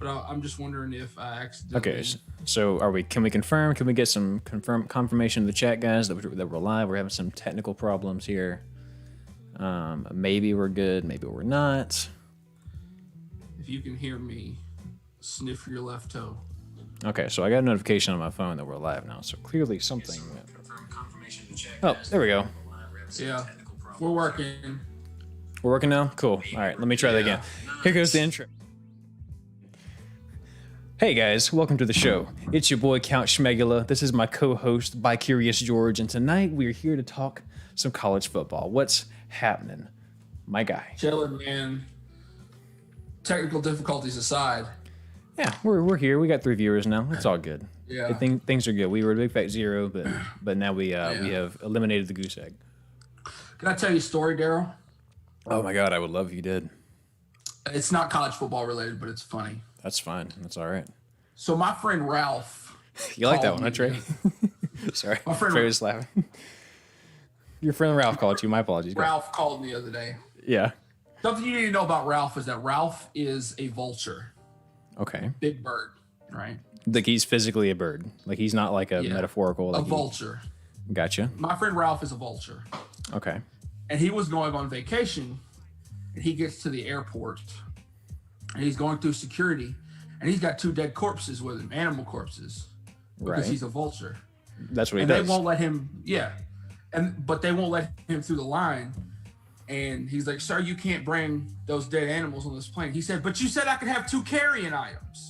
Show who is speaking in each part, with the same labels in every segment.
Speaker 1: but I'm just wondering if I accidentally.
Speaker 2: Okay, so are we? Can we confirm? Can we get some confirmation in the chat, guys, that we're live? We're having some technical problems here. Maybe we're good. Maybe we're not.
Speaker 1: If you can hear me, sniff your left toe.
Speaker 2: Okay, so I got a notification on my phone that we're live now. So clearly something. Oh, there we go.
Speaker 1: Yeah, we're working.
Speaker 2: We're working now? Cool. All right, let me try that again. Here goes the intro. Hey guys, welcome to the show. It's your boy Count Schmegula. This is my co-host, Bi-Curious George, and tonight we're here to talk some college football. What's happening, my guy?
Speaker 1: Chilling, man. Technical difficulties aside.
Speaker 2: Yeah, we're here. We got 3 viewers now. It's all good.
Speaker 1: Yeah.
Speaker 2: Things are good. We were a big fat 0, but now we have eliminated the goose egg.
Speaker 1: Can I tell you a story, Daryl?
Speaker 2: Oh my god, I would love if you did.
Speaker 1: It's not college football related, but it's funny.
Speaker 2: That's fine. That's all right.
Speaker 1: So my friend Ralph.
Speaker 2: You like that one, huh, Trey? Sorry.
Speaker 1: My friend
Speaker 2: Trey was laughing. Your friend Ralph called you. My apologies.
Speaker 1: Ralph called me the other day.
Speaker 2: Yeah.
Speaker 1: Something you need to know about Ralph is that Ralph is a vulture.
Speaker 2: Okay.
Speaker 1: Big bird, right?
Speaker 2: Like he's physically a bird. Like he's not like a metaphorical. Like
Speaker 1: a vulture.
Speaker 2: Gotcha.
Speaker 1: My friend Ralph is a vulture.
Speaker 2: Okay.
Speaker 1: And he was going on vacation, and he gets to the airport, and he's going through security, and he's got 2 dead corpses with him, animal corpses, because he's a vulture.
Speaker 2: That's what he
Speaker 1: does. And they won't let him, but they won't let him through the line. And he's like, "Sir, you can't bring those dead animals on this plane." He said, "But you said I could have 2 carrying items."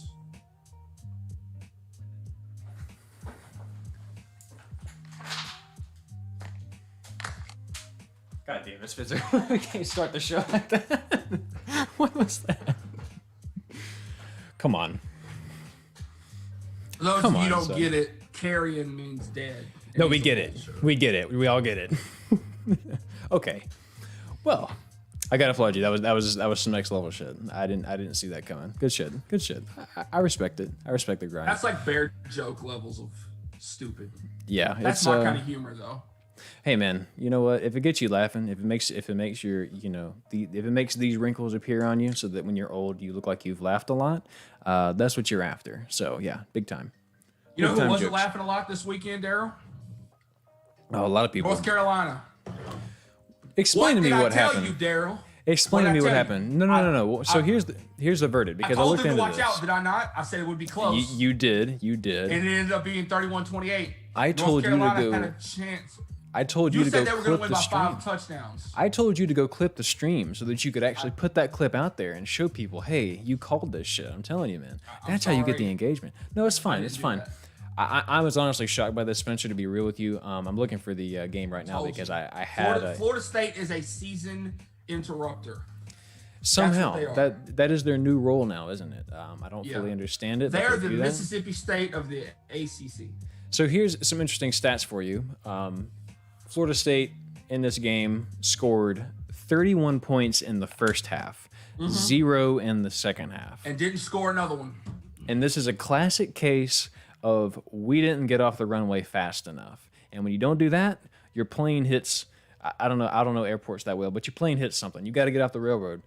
Speaker 2: God damn it, Spitzer. We can't start the show like that. What was that? Come on.
Speaker 1: For those of you don't get it, carrying means dead.
Speaker 2: No, we get it. We get it. We all get it. Okay. Well, I gotta applaud you. That was some next level shit. I didn't see that coming. Good shit. Good shit. I respect it. I respect the grind.
Speaker 1: That's like bear joke levels of stupid.
Speaker 2: Yeah,
Speaker 1: that's my kind of humor though.
Speaker 2: Hey man, you know what? If it gets you laughing, if it makes your if it makes these wrinkles appear on you, so that when you're old you look like you've laughed a lot, that's what you're after. So yeah, big time.
Speaker 1: You know who wasn't laughing a lot this weekend, Daryl?
Speaker 2: Oh, a lot of people.
Speaker 1: North Carolina.
Speaker 2: Explain to me what happened.
Speaker 1: What did I tell you, Daryl?
Speaker 2: Explain to me what happened. No. So here's the verdict, because I looked into this.
Speaker 1: Watch out, did I not? I said it would be close.
Speaker 2: You did. And
Speaker 1: it ended up being 31-28.
Speaker 2: I told you to go.
Speaker 1: Had a chance.
Speaker 2: I told you to go clip the stream. You said they were going to win by
Speaker 1: 5 touchdowns.
Speaker 2: I told you to go clip the stream so that you could actually put that clip out there and show people, hey, you called this shit. I'm telling you, man. That's how you get the engagement. No, it's fine. It's fine. I was honestly shocked by this, Spencer, to be real with you. I'm looking for the game right now because I had
Speaker 1: Florida State is a season interrupter.
Speaker 2: Somehow that is their new role now, isn't it? I don't fully understand it.
Speaker 1: They're the Mississippi State of the ACC.
Speaker 2: So here's some interesting stats for you. Florida State in this game scored 31 points in the first half, 0 in the second half,
Speaker 1: and didn't score another one.
Speaker 2: And this is a classic case of we didn't get off the runway fast enough. And when you don't do that, your plane hits. I don't know airports that well, but your plane hits something. You got to get off the railroad.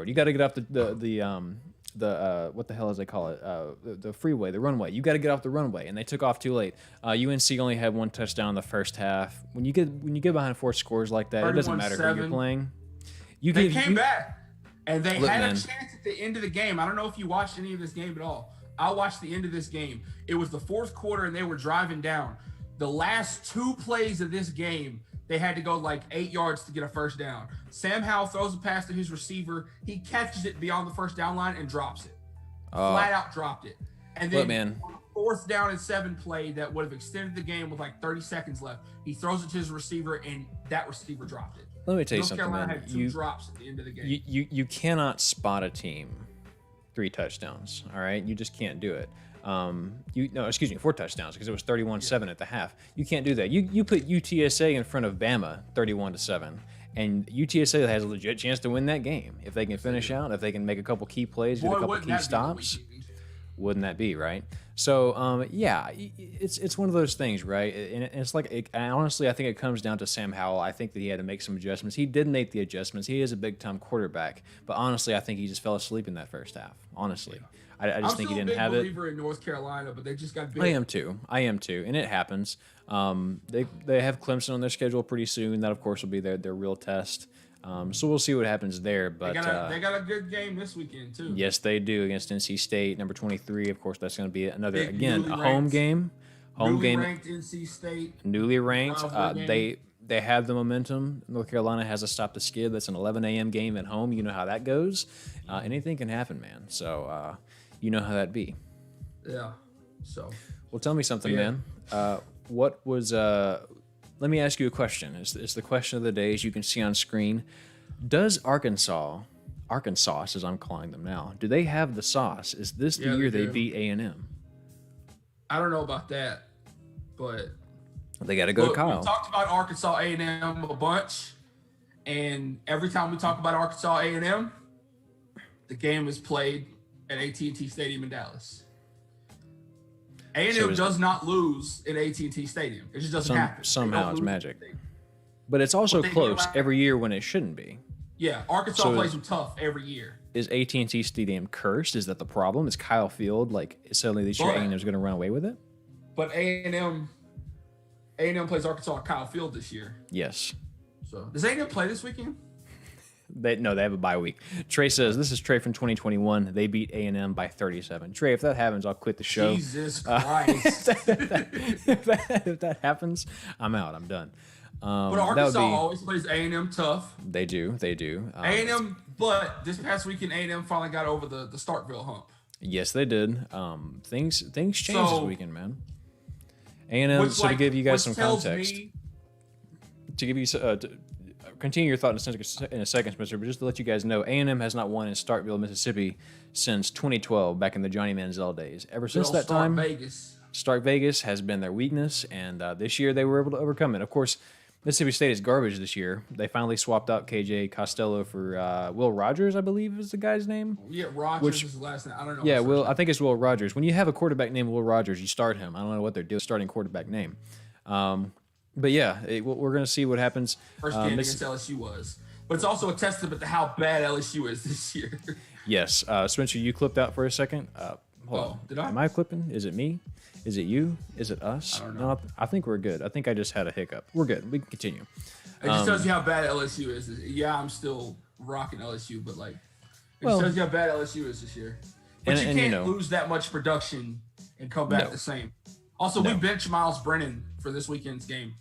Speaker 2: You got to get off the what the hell does they call it? The freeway, the runway. You got to get off the runway, and they took off too late. UNC only had 1 touchdown in the first half. When you get behind 4 scores like that, it doesn't matter who you're playing.
Speaker 1: They came back, and they had a chance at the end of the game. I don't know if you watched any of this game at all. I watched the end of this game. It was the 4th quarter, and they were driving down. The last 2 plays of this game, they had to go like 8 yards to get a first down. Sam Howell throws a pass to his receiver. He catches it beyond the first down line and drops it. Flat out dropped it. And then 4th down and 7 play that would have extended the game with like 30 seconds left. He throws it to his receiver, and that receiver dropped it.
Speaker 2: Let me tell you something,
Speaker 1: North
Speaker 2: man.
Speaker 1: Carolina had 2 drops at the end of the game.
Speaker 2: You cannot spot a team 3 touchdowns. All right, you just can't do it. 4 touchdowns, because it was 31-7 at the half. You can't do that. You put UTSA in front of Bama 31-7, and UTSA has a legit chance to win that game if they can finish out, if they can make a couple key plays, get a couple key stops. Wouldn't that be right? So it's one of those things, right? And it's like honestly, I think it comes down to Sam Howell. I think that he had to make some adjustments. He did make the adjustments. He is a big time quarterback, but honestly, I think he just fell asleep in that first half. Honestly, I just think he didn't have
Speaker 1: I'm still a
Speaker 2: it.
Speaker 1: big believer in North Carolina, but they just got big.
Speaker 2: I am too, and it happens. They have Clemson on their schedule pretty soon. That of course will be their real test. So we'll see what happens there. But
Speaker 1: they got a good game this weekend too.
Speaker 2: Yes, they do against NC State, number 23. Of course, that's going to be another
Speaker 1: Big
Speaker 2: a home game.
Speaker 1: Newly ranked NC State.
Speaker 2: Newly ranked. They have the momentum. North Carolina has to stop the skid. That's an 11 a.m. game at home. You know how that goes. Anything can happen, man. So you know how that be.
Speaker 1: Yeah. So.
Speaker 2: Well, tell me something, man. What was? Let me ask you a question. It's the question of the day, as you can see on screen. Does Arkansas, as I'm calling them now, do they have the sauce? Is this the year they beat A&M?
Speaker 1: I don't know about that, but
Speaker 2: they got to go to Kyle.
Speaker 1: We talked about Arkansas A&M a bunch, and every time we talk about Arkansas A&M, the game is played at AT&T Stadium in Dallas. A&M does not lose in AT&T Stadium. It just doesn't happen.
Speaker 2: Somehow it's magic. But it's also close every year when it shouldn't be.
Speaker 1: Yeah, Arkansas plays them tough every year.
Speaker 2: Is AT&T Stadium cursed? Is that the problem? Is Kyle Field suddenly this year A&M's going to run away with it?
Speaker 1: But A&M plays Arkansas at Kyle Field this year.
Speaker 2: Yes.
Speaker 1: So does A&M play this weekend?
Speaker 2: They have a bye week. Trey says, this is Trey from 2021. They beat A&M by 37. Trey, if that happens, I'll quit the show.
Speaker 1: Jesus Christ.
Speaker 2: If that happens, I'm out. I'm done.
Speaker 1: But Arkansas always plays A&M tough.
Speaker 2: They do.
Speaker 1: A&M, but this past weekend, A&M finally got over the Starkville hump.
Speaker 2: Yes, they did. Things changed this weekend, man. A&M, to give you guys some context, to give you continue your thought in a second, Spencer, but just to let you guys know, A&M has not won in Starkville, Mississippi since 2012, back in the Johnny Manziel days. Ever since that time, Stark Vegas has been their weakness, and this year they were able to overcome it. Of course, Mississippi State is garbage this year. They finally swapped out KJ Costello for Will Rogers, I believe is the guy's name.
Speaker 1: Yeah, Rogers is his last name. I don't know.
Speaker 2: Yeah, I think it's Will Rogers. When you have a quarterback named Will Rogers, you start him. I don't know what they're doing, starting quarterback name. But yeah, we're going to see what happens.
Speaker 1: First game against LSU was. But it's also a testament to how bad LSU is this year.
Speaker 2: Yes. Spencer, you clipped out for a second. Hold on.
Speaker 1: Did I?
Speaker 2: Am I clipping? Is it me? Is it you? Is it us?
Speaker 1: I don't know.
Speaker 2: No, I think we're good. I think I just had a hiccup. We're good. We can continue.
Speaker 1: It just tells you how bad LSU is. Yeah, I'm still rocking LSU, but it just tells you how bad LSU is this year. But you can't lose that much production and come back the same. Also, we benched Miles Brennan for this weekend's game.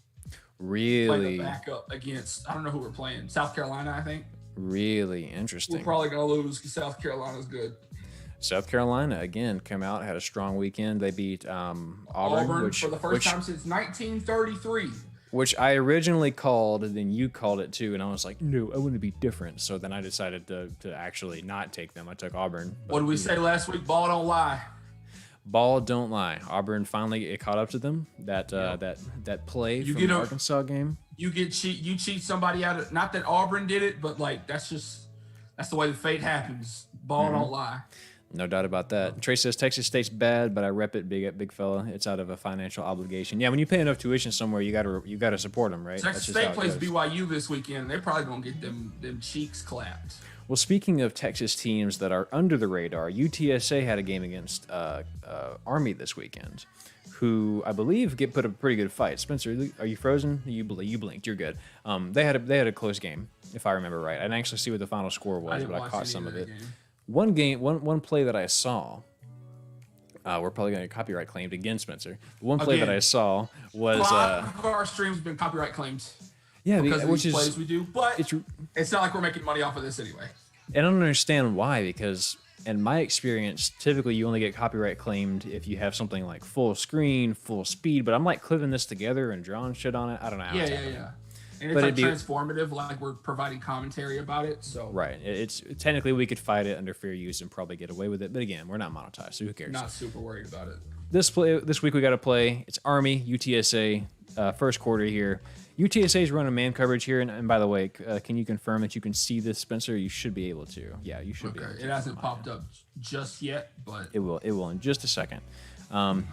Speaker 2: Really?
Speaker 1: Playing the backup against, I don't know who we're playing. South Carolina, I think.
Speaker 2: Really interesting.
Speaker 1: We're probably going to lose because South Carolina's good.
Speaker 2: South Carolina, again, come out, had a strong weekend. They beat Auburn
Speaker 1: for the first time since 1933.
Speaker 2: Which I originally called, and then you called it too, and I was like, no, I want to be different. So then I decided to actually not take them. I took Auburn.
Speaker 1: What did we say last week? Ball don't lie.
Speaker 2: Ball don't lie. Auburn finally caught up to them. That play from the Arkansas game.
Speaker 1: You cheat somebody out of, not that Auburn did it, but that's the way the fate happens. Ball don't lie.
Speaker 2: No doubt about that. Trey says Texas State's bad, but I rep it big fella. It's out of a financial obligation. Yeah, when you pay enough tuition somewhere, you gotta support them, right?
Speaker 1: Texas State plays BYU this weekend. They're probably gonna get them cheeks clapped.
Speaker 2: Well, speaking of Texas teams that are under the radar, UTSA had a game against Army this weekend, who I believe put a pretty good fight. Spencer, are you frozen? You blinked. You're good. They had a close game, if I remember right. I didn't actually see what the final score was, but I caught some of it. One play that I saw, we're probably going to get copyright claimed again, Spencer. One play that I saw was
Speaker 1: our stream's been copyright claimed.
Speaker 2: Yeah,
Speaker 1: because of these plays we do, but it's not like we're making money off of this anyway.
Speaker 2: And I don't understand why, because in my experience, typically you only get copyright claimed if you have something like full screen, full speed. But I'm like clipping this together and drawing shit on it. I don't know how it's happening.
Speaker 1: And it's transformative, like we're providing commentary about it. So
Speaker 2: right, it's technically we could fight it under fair use and probably get away with it. But again, we're not monetized, so who cares?
Speaker 1: Not super worried about it.
Speaker 2: This week we got to play. It's Army UTSA first quarter here. UTSA is running man coverage here, and by the way, can you confirm that you can see this, Spencer? You should be able to. Yeah, you should be able to.
Speaker 1: It hasn't popped up just yet, but
Speaker 2: it will. It will in just a second. But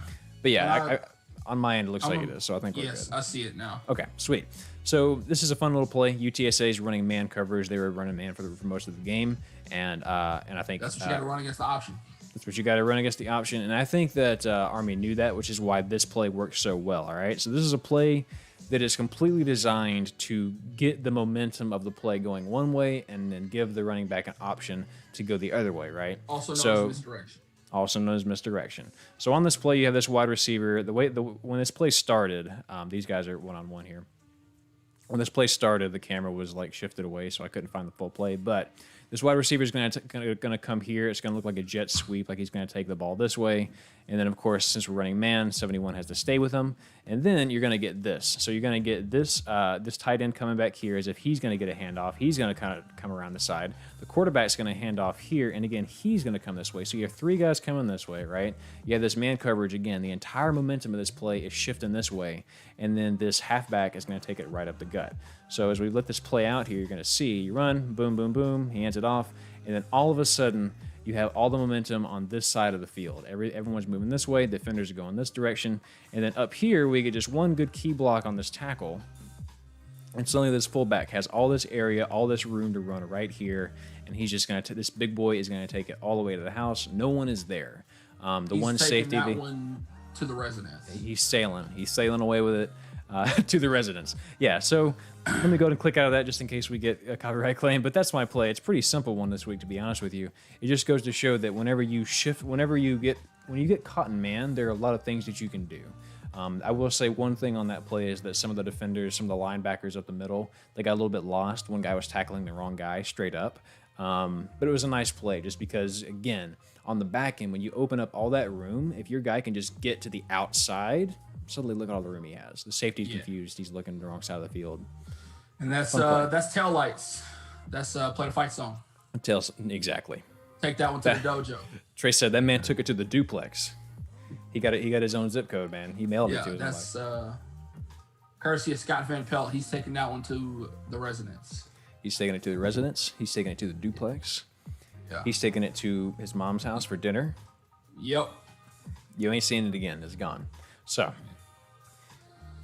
Speaker 2: yeah, on my end, it looks like it is. So I think we're good.
Speaker 1: Yes, I see it now.
Speaker 2: Okay, sweet. So this is a fun little play. UTSA is running man coverage. They were running man for most of the game, and I think
Speaker 1: that's what you got to run against the option.
Speaker 2: That's what you got to run against the option. And I think that Army knew that, which is why this play works so well. All right. So this is a play that is completely designed to get the momentum of the play going one way and then give the running back an option to go the other way. Right.
Speaker 1: Also known as misdirection.
Speaker 2: Also known as misdirection. So on this play, you have this wide receiver. When this play started, these guys are one-on-one here. When this play started, the camera was like shifted away, so I couldn't find the full play. But this wide receiver is going to come here. It's going to look like a jet sweep, like he's going to take the ball this way. And then, of course, since we're running man, 71 has to stay with him. And then you're going to get this. So you're going to get this this tight end coming back here as if he's going to get a handoff. He's going to kind of come around the side. The quarterback's going to hand off here. And, again, he's going to come this way. So you have three guys coming this way, right? You have this man coverage. Again, the entire momentum of this play is shifting this way. And then this halfback is going to take it right up the gut. So as we let this play out here, you're going to see you run, boom, boom, boom. He hands it off. And then all of a sudden, you have all the momentum on this side of the field. Everyone's moving this way. Defenders are going this direction. And then up here, we get just one good key block on this tackle. And suddenly this fullback has all this area, all this room to run right here. And he's just going to, this big boy is going to take it all the way to the house. No one is there.
Speaker 1: He's
Speaker 2: one safety.
Speaker 1: That one to the residence.
Speaker 2: He's sailing away with it. To the residents. Yeah, so let me go ahead and click out of that just in case we get a copyright claim. But that's my play. It's a pretty simple one this week, to be honest with you. It just goes to show that when you get caught in man, there are a lot of things that you can do. I will say one thing on that play is that some of the defenders, some of the linebackers up the middle, they got a little bit lost. One guy was tackling the wrong guy straight up. But it was a nice play just because, again, on the back end, when you open up all that room, if your guy can just get to the outside, suddenly look at all the room he has. The safety's confused. He's looking the wrong side of the field.
Speaker 1: And that's Tail Lights. That's Play to Fight song.
Speaker 2: Exactly.
Speaker 1: Take that one to the dojo.
Speaker 2: Trey said that man took it to the duplex. He got his own zip code, man. He mailed it to his
Speaker 1: that's courtesy of Scott Van Pelt. He's taking that one to the residence.
Speaker 2: He's taking it to the residence. He's taking it to the duplex.
Speaker 1: Yeah.
Speaker 2: He's taking it to his mom's house for dinner.
Speaker 1: Yep.
Speaker 2: You ain't seeing it again. It's gone. So,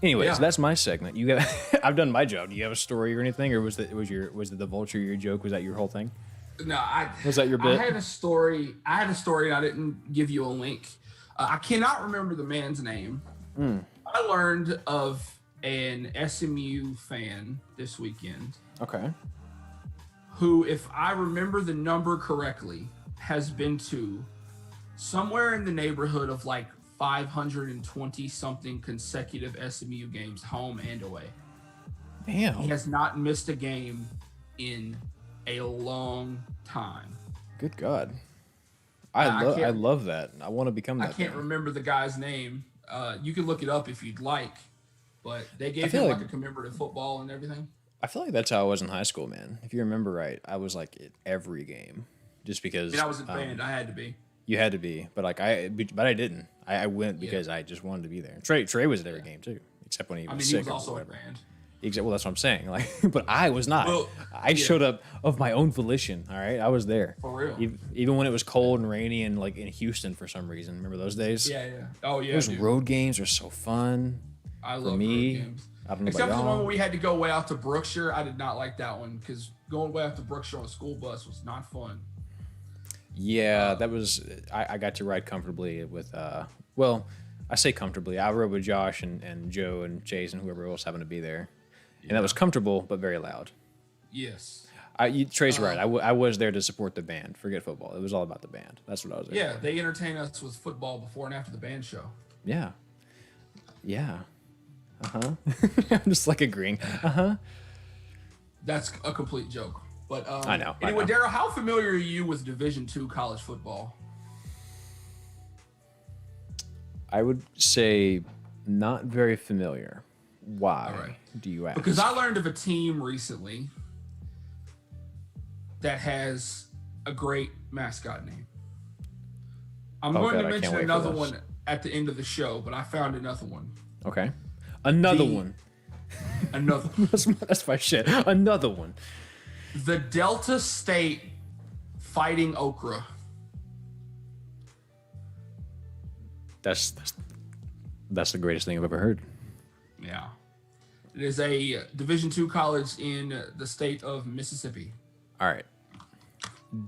Speaker 2: anyways, that's my segment. You got. I've done my job. Do you have a story or anything, or was the vulture your joke? Was that your whole thing?
Speaker 1: No,
Speaker 2: was that your bit?
Speaker 1: I had a story. And I didn't give you a link. I cannot remember the man's name. I learned of an SMU fan this weekend.
Speaker 2: Okay.
Speaker 1: Who, if I remember the number correctly, has been to somewhere in the neighborhood of like 520 something consecutive SMU games, home and away.
Speaker 2: Damn.
Speaker 1: He has not missed a game in a long time.
Speaker 2: Good God. I love that. I want to become that.
Speaker 1: I can't remember the guy's name. You can look it up if you'd like, but they gave him like a commemorative football and everything.
Speaker 2: I feel like that's how I was in high school, man. If you remember right, I was like at every game, just because.
Speaker 1: I was in band. I had to be.
Speaker 2: You had to be, but I didn't. I went because I just wanted to be there. Trey was at every game too, except when he was sick.
Speaker 1: He was also in band.
Speaker 2: Well, that's what I'm saying. Like, but I was not.
Speaker 1: Well,
Speaker 2: I showed up of my own volition. All right, I was there.
Speaker 1: For real.
Speaker 2: Even when it was cold and rainy and like in Houston for some reason. Remember those days?
Speaker 1: Yeah. Oh yeah.
Speaker 2: Those road games are so fun.
Speaker 1: I love road games.
Speaker 2: I don't know
Speaker 1: Except
Speaker 2: about
Speaker 1: for the one
Speaker 2: y'all.
Speaker 1: where we had to go way out to Brookshire. I did not like that one because going way out to Brookshire on a school bus was not fun.
Speaker 2: Yeah, that was. I got to ride comfortably with. Well, I say comfortably. I rode with Josh and Joe and Chase and whoever else happened to be there, and that was comfortable but very loud.
Speaker 1: Yes.
Speaker 2: Trey's right. I was there to support the band. Forget football. It was all about the band. That's what I was there.
Speaker 1: Yeah,
Speaker 2: for.
Speaker 1: they entertain us with football before and after the band show.
Speaker 2: Yeah. I'm just like agreeing.
Speaker 1: That's a complete joke. But
Speaker 2: I know.
Speaker 1: Anyway, Daryl, how familiar are you with Division II college football?
Speaker 2: I would say not very familiar. Why do you ask?
Speaker 1: Because I learned of a team recently that has a great mascot name. I'm going to mention another one at the end of the show, but I found another one.
Speaker 2: Okay. Another one. That's my shit. Another one.
Speaker 1: The Delta State Fighting Okra.
Speaker 2: That's the greatest thing I've ever heard.
Speaker 1: Yeah. It is a Division II college in the state of Mississippi.
Speaker 2: All right.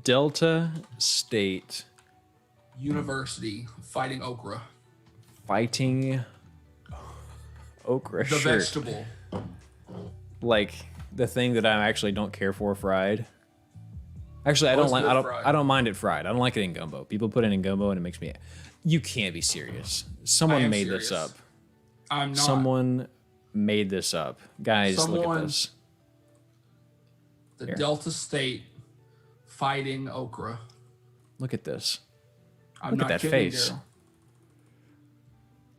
Speaker 2: Delta State
Speaker 1: University fighting okra.
Speaker 2: Fighting okra
Speaker 1: The
Speaker 2: shirt.
Speaker 1: vegetable.
Speaker 2: Like the thing that I actually don't care for fried. Actually, I
Speaker 1: Oh,
Speaker 2: don't
Speaker 1: it's
Speaker 2: like.
Speaker 1: good fried.
Speaker 2: I don't mind it fried. I don't like it in gumbo. People put it in gumbo and it makes me. You can't be serious. Someone
Speaker 1: am
Speaker 2: made this
Speaker 1: serious.
Speaker 2: up.
Speaker 1: I'm not.
Speaker 2: Someone made this up. Guys, look at
Speaker 1: Someone-
Speaker 2: this.
Speaker 1: The
Speaker 2: Here.
Speaker 1: Delta State fighting okra.
Speaker 2: Look at this.
Speaker 1: I'm
Speaker 2: Look at
Speaker 1: not
Speaker 2: that
Speaker 1: kidding,
Speaker 2: face.
Speaker 1: Daryl.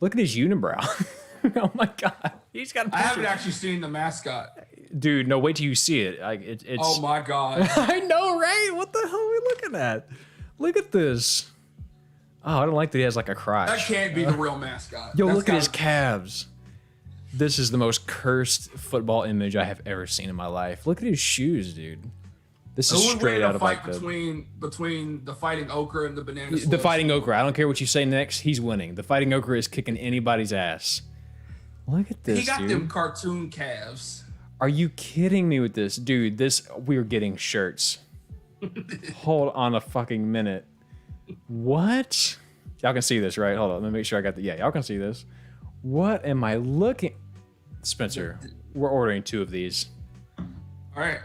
Speaker 2: Look at his unibrow. Oh my god, he's got. A
Speaker 1: I haven't
Speaker 2: picture.
Speaker 1: actually seen the mascot.
Speaker 2: Dude, no, wait till you see it. Like it's.
Speaker 1: Oh my god.
Speaker 2: I know, right? What the hell are we looking at? Look at this. Oh, I don't like that he has like a crotch.
Speaker 1: That can't be the real mascot.
Speaker 2: Yo,
Speaker 1: That's
Speaker 2: look at his
Speaker 1: gotta-
Speaker 2: calves. This is the most cursed football image I have ever seen in my life. Look at his shoes, dude. This is
Speaker 1: Who would
Speaker 2: straight
Speaker 1: win
Speaker 2: out
Speaker 1: a
Speaker 2: of
Speaker 1: fight
Speaker 2: like the
Speaker 1: between the fighting okra and the banana
Speaker 2: the
Speaker 1: slugs?
Speaker 2: fighting okra. I don't care what you say next. He's winning. The fighting okra is kicking anybody's ass. Look at this,
Speaker 1: He got
Speaker 2: dude.
Speaker 1: them cartoon calves.
Speaker 2: Are you kidding me with this, dude? We're getting shirts. Hold on a fucking minute. What? Y'all can see this, right? Hold on. Let me make sure I got the. Yeah, y'all can see this. What am I looking? Spencer, we're ordering 2 of these.
Speaker 1: All right.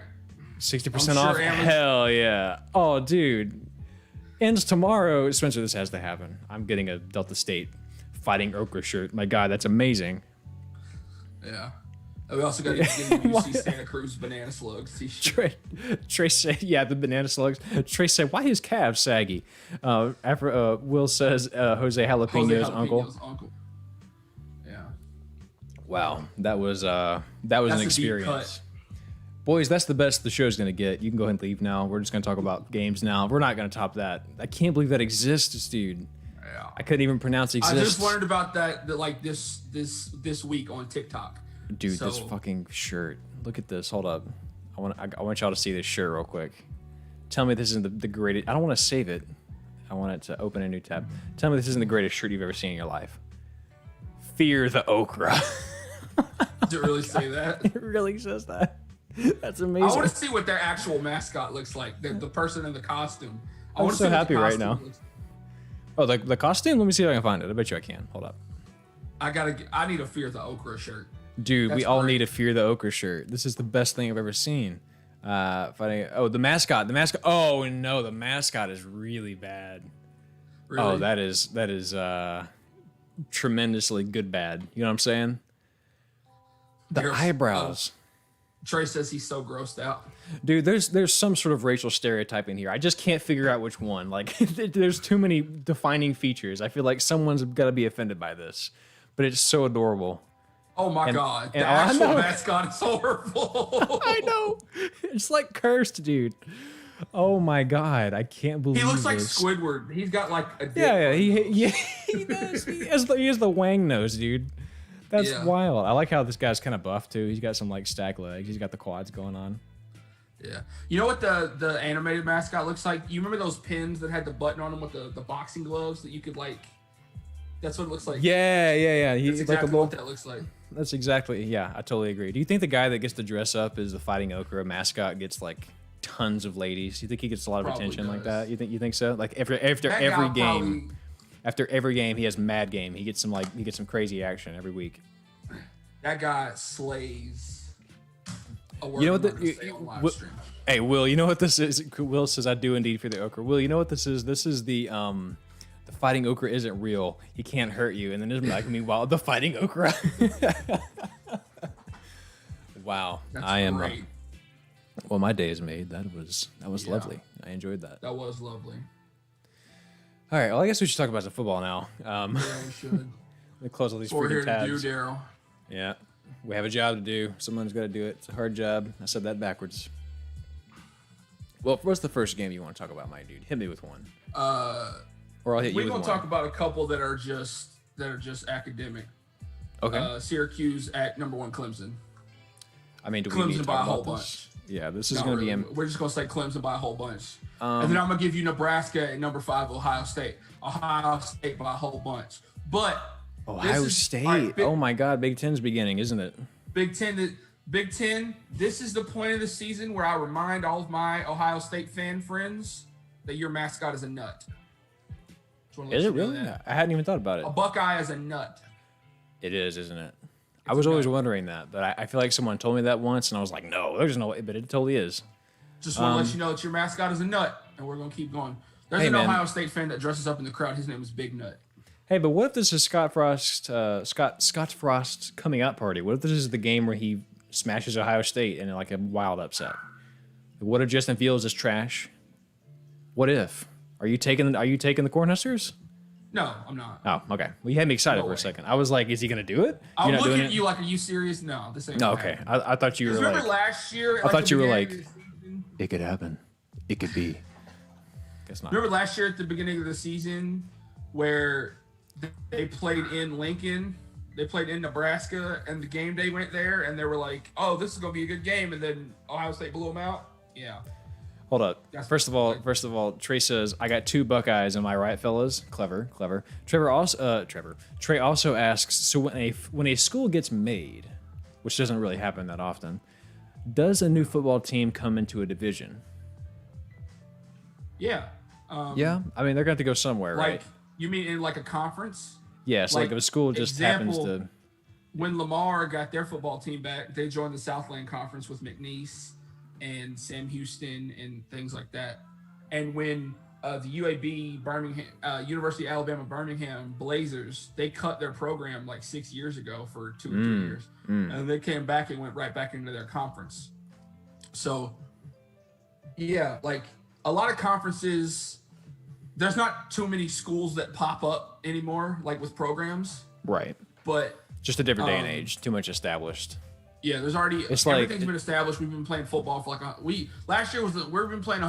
Speaker 2: 60%
Speaker 1: I'm
Speaker 2: off.
Speaker 1: sure Amazon-
Speaker 2: Hell yeah. Oh, dude. Ends tomorrow. Spencer, this has to happen. I'm getting a Delta State fighting okra shirt. My God, that's amazing.
Speaker 1: Yeah. And we also got to get the UC Santa Cruz banana slugs t-shirt.
Speaker 2: Trey said, yeah, the banana slugs. Trey said, why his calves saggy? After Will says, Jose Jalapeno's uncle.
Speaker 1: Yeah.
Speaker 2: Wow, that was an
Speaker 1: That's a deep
Speaker 2: experience.
Speaker 1: cut.
Speaker 2: Boys, that's the best the show's gonna get. You can go ahead and leave now. We're just gonna talk about games now. We're not gonna top that. I can't believe that exists, dude.
Speaker 1: Yeah.
Speaker 2: I couldn't even pronounce
Speaker 1: I
Speaker 2: exists.
Speaker 1: just learned about that like this week on TikTok.
Speaker 2: Dude,
Speaker 1: So-
Speaker 2: this fucking shirt. Look at this. Hold up. I want y'all to see this shirt real quick. Tell me this isn't the greatest. I don't want to save it. I want it to open a new tab. Tell me this isn't the greatest shirt you've ever seen in your life. Fear the okra.
Speaker 1: Does it really say that?
Speaker 2: It really says that. That's
Speaker 1: I
Speaker 2: amazing.
Speaker 1: want to see what their actual mascot looks like. The person in the costume. I
Speaker 2: I'm
Speaker 1: wanna
Speaker 2: so
Speaker 1: see what the
Speaker 2: happy right
Speaker 1: costume
Speaker 2: now.
Speaker 1: looks-
Speaker 2: Oh, the costume? Let me see if I can find it. I bet you I can. Hold up.
Speaker 1: I need a Fear the Okra shirt.
Speaker 2: Dude, we
Speaker 1: That's
Speaker 2: all
Speaker 1: great.
Speaker 2: need a Fear the Ochre shirt. This is the best thing I've ever seen. Fighting. Oh, the mascot. The mascot. Oh no, the mascot is really bad.
Speaker 1: Really?
Speaker 2: Oh, that is tremendously good bad. You know what I'm saying? The
Speaker 1: There's-
Speaker 2: eyebrows.
Speaker 1: Trey says he's so grossed out.
Speaker 2: Dude, there's some sort of racial stereotype in here. I just can't figure out which one. Like, there's too many defining features. I feel like someone's got to be offended by this, but it's so adorable.
Speaker 1: Oh my
Speaker 2: And-
Speaker 1: god.
Speaker 2: and
Speaker 1: The
Speaker 2: I
Speaker 1: actual
Speaker 2: know.
Speaker 1: mascot is horrible.
Speaker 2: I know. It's like cursed, dude. Oh my god, I can't believe
Speaker 1: He looks like
Speaker 2: this.
Speaker 1: Squidward. He's got like a dick.
Speaker 2: Yeah, he does. He has the wang nose, dude. That's
Speaker 1: Yeah.
Speaker 2: wild. I like how this guy's kind of buff too. He's got some like stack legs. He's got the quads going on.
Speaker 1: Yeah. You know what the animated mascot looks like? You remember those pins that had the button on them with the boxing gloves that you could like? That's what it looks like.
Speaker 2: Yeah. He's
Speaker 1: That's exactly
Speaker 2: like a little.
Speaker 1: what that looks like.
Speaker 2: That's exactly. Yeah, I totally agree. Do you think the guy that gets to dress up as the Fighting Okra mascot gets like tons of ladies? You think he gets a lot of
Speaker 1: Probably
Speaker 2: attention like
Speaker 1: does.
Speaker 2: that? You think so? Like after
Speaker 1: That
Speaker 2: every
Speaker 1: guy
Speaker 2: game,
Speaker 1: probably-
Speaker 2: after every game, he has mad game. He gets some crazy action every week.
Speaker 1: That guy slays. A word
Speaker 2: You know what
Speaker 1: I'm not gonna
Speaker 2: the-
Speaker 1: say on live
Speaker 2: what-
Speaker 1: stream.
Speaker 2: Hey, Will, you know what this is? Will says, I do indeed for the okra. Will, you know what this is? This is the fighting okra isn't real. He can't hurt you. And then there's like, meanwhile, the fighting okra. Wow.
Speaker 1: That's
Speaker 2: I am.
Speaker 1: great.
Speaker 2: Well, my day is made. That was
Speaker 1: Yeah.
Speaker 2: lovely. I enjoyed that.
Speaker 1: That was lovely.
Speaker 2: All right. Well, I guess we should talk about some football now.
Speaker 1: Yeah, we should.
Speaker 2: Let me close all these
Speaker 1: That's what we're
Speaker 2: freaking
Speaker 1: here to do,
Speaker 2: tabs.
Speaker 1: Daryl.
Speaker 2: Yeah. We have a job to do. Someone's got to do it. It's a hard job. I said that backwards. Well, what's the first game you want to talk about, my dude? Hit me with one. Or I'll hit you
Speaker 1: We're
Speaker 2: with
Speaker 1: gonna
Speaker 2: one.
Speaker 1: talk about a couple that are just academic.
Speaker 2: Okay.
Speaker 1: Syracuse at #1 Clemson.
Speaker 2: I mean, do we need to
Speaker 1: Clemson by a
Speaker 2: talk
Speaker 1: whole
Speaker 2: about this?
Speaker 1: bunch.
Speaker 2: Yeah, this is
Speaker 1: Not
Speaker 2: going to
Speaker 1: really.
Speaker 2: be.
Speaker 1: We're just gonna say Clemson by a whole bunch, and then I'm gonna give you Nebraska at #5 Ohio State. Ohio State by a whole bunch, but
Speaker 2: Ohio
Speaker 1: this is-
Speaker 2: State.
Speaker 1: all right,
Speaker 2: Oh my God, Big Ten's beginning, isn't it?
Speaker 1: Big Ten. Big Ten. This is the point of the season where I remind all of my Ohio State fan friends that your mascot is a nut.
Speaker 2: Is it really? I hadn't even thought about it.
Speaker 1: A Buckeye is a nut.
Speaker 2: It is, isn't it? I was always wondering that, but I feel like someone told me that once, and I was like, no, there's no way, but it totally is.
Speaker 1: Just want to let you know that your mascot is a nut, and we're going to keep going. There's an Ohio State fan that dresses up in the crowd. His name is Big Nut.
Speaker 2: Hey, but what if this is Scott Frost's coming out party? What if this is the game where he smashes Ohio State in like a wild upset? What if Justin Fields is trash? What if? Are you taking the Cornhuskers?
Speaker 1: No, I'm not.
Speaker 2: Oh, okay. Well, you had me excited for a second. I was like, is he going to do it?
Speaker 1: I'll look at you like, are you serious? No, this ain't.
Speaker 2: No, okay. I thought you were like.
Speaker 1: Remember last year?
Speaker 2: I thought you were like, it could happen. It could be. Guess not.
Speaker 1: Remember last year at the beginning of the season where they played in Lincoln? They played in Nebraska, and the game day went there, and they were like, oh, this is going to be a good game, and then Ohio State blew them out? Yeah.
Speaker 2: Hold up. First of all, Trey says, I got 2 Buckeyes. Am I right, fellas? Clever. Trey also asks, so when a school gets made, which doesn't really happen that often, does a new football team come into a division?
Speaker 1: Yeah.
Speaker 2: Yeah? I mean, they're going to have to go somewhere,
Speaker 1: like,
Speaker 2: right?
Speaker 1: You mean in like a conference?
Speaker 2: Yeah, so like if a school just happens to...
Speaker 1: When Lamar got their football team back, they joined the Southland Conference with McNeese and Sam Houston and things like that. And when the UAB Birmingham, University of Alabama Birmingham Blazers, they cut their program like 6 years ago for 2 or 3 years, and they came back and went right back into their conference. So, yeah, like a lot of conferences, there's not too many schools that pop up anymore, like with programs.
Speaker 2: Right.
Speaker 1: But
Speaker 2: just a different day and age, too much established.
Speaker 1: Yeah, there's already everything's been established. We've been playing football for last year we've been playing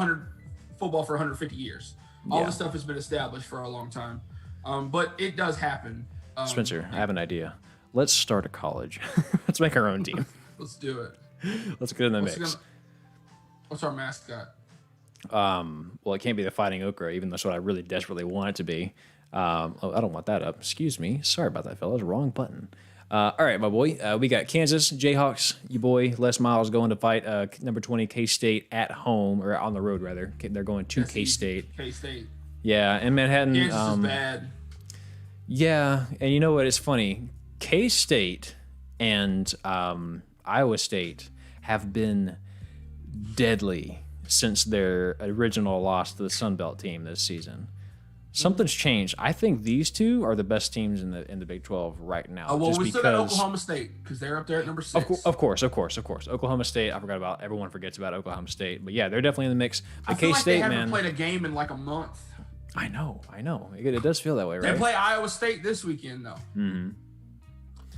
Speaker 1: football for 150 years. All this stuff has been established for a long time, but it does happen.
Speaker 2: Spencer, I have an idea. Let's start a college. Let's make our own team.
Speaker 1: Let's do it.
Speaker 2: Let's get in the mix.
Speaker 1: What's our mascot?
Speaker 2: Well, it can't be the Fighting Okra, even though that's what I really desperately want it to be. I don't want that up. Excuse me. Sorry about that, fellas. Wrong button. All right, my boy. We got Kansas Jayhawks. Your boy Les Miles going to fight number 20 K-State at home, or on the road rather. They're going to K-State.
Speaker 1: K-State.
Speaker 2: Yeah, in Manhattan.
Speaker 1: Kansas is bad.
Speaker 2: Yeah, and you know what? It's funny. K-State and Iowa State have been deadly since their original loss to the Sun Belt team this season. Something's changed. I think these two are the best teams in the Big 12 right now.
Speaker 1: Oh, well, we still got Oklahoma State because they're up there at number 6.
Speaker 2: Of course. Oklahoma State. I forgot about. Everyone forgets about Oklahoma State, but yeah, they're definitely in the mix.
Speaker 1: I feel like they haven't played a game in like a month.
Speaker 2: I know. It does feel that way, right?
Speaker 1: They play Iowa State this weekend though.
Speaker 2: Mm-hmm.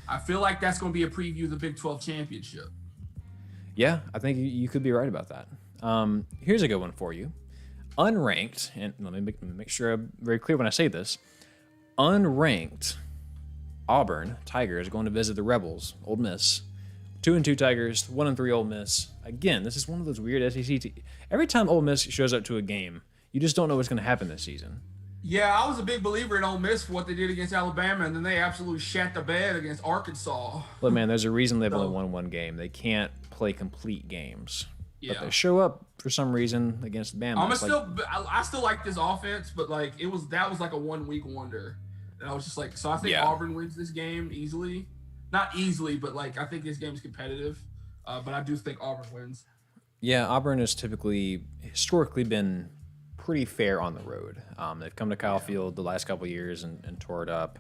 Speaker 1: I feel like that's going to be a preview of the Big 12 championship.
Speaker 2: Yeah, I think you could be right about that. Here's a good one for you. Unranked, and let me make sure I'm very clear when I say this. Unranked Auburn Tigers going to visit the Rebels, Ole Miss. 2-2 Tigers, 1-3 Ole Miss. Again, this is one of those weird SEC teams. Every time Ole Miss shows up to a game, you just don't know what's going to happen this season.
Speaker 1: Yeah, I was a big believer in Ole Miss for what they did against Alabama, and then they absolutely shat the bed against Arkansas.
Speaker 2: Look, man, there's a reason they've only won one game. They can't play complete games.
Speaker 1: Yeah.
Speaker 2: But they show up for some reason against Bama.
Speaker 1: I still like this offense, but like that was like a 1 week wonder. And I was just like, so I think Auburn wins this game easily. Not easily, but like I think this game is competitive. But I do think Auburn wins. Yeah,
Speaker 2: Auburn has historically been pretty fair on the road. They've come to Kyle Field the last couple of years and tore it up.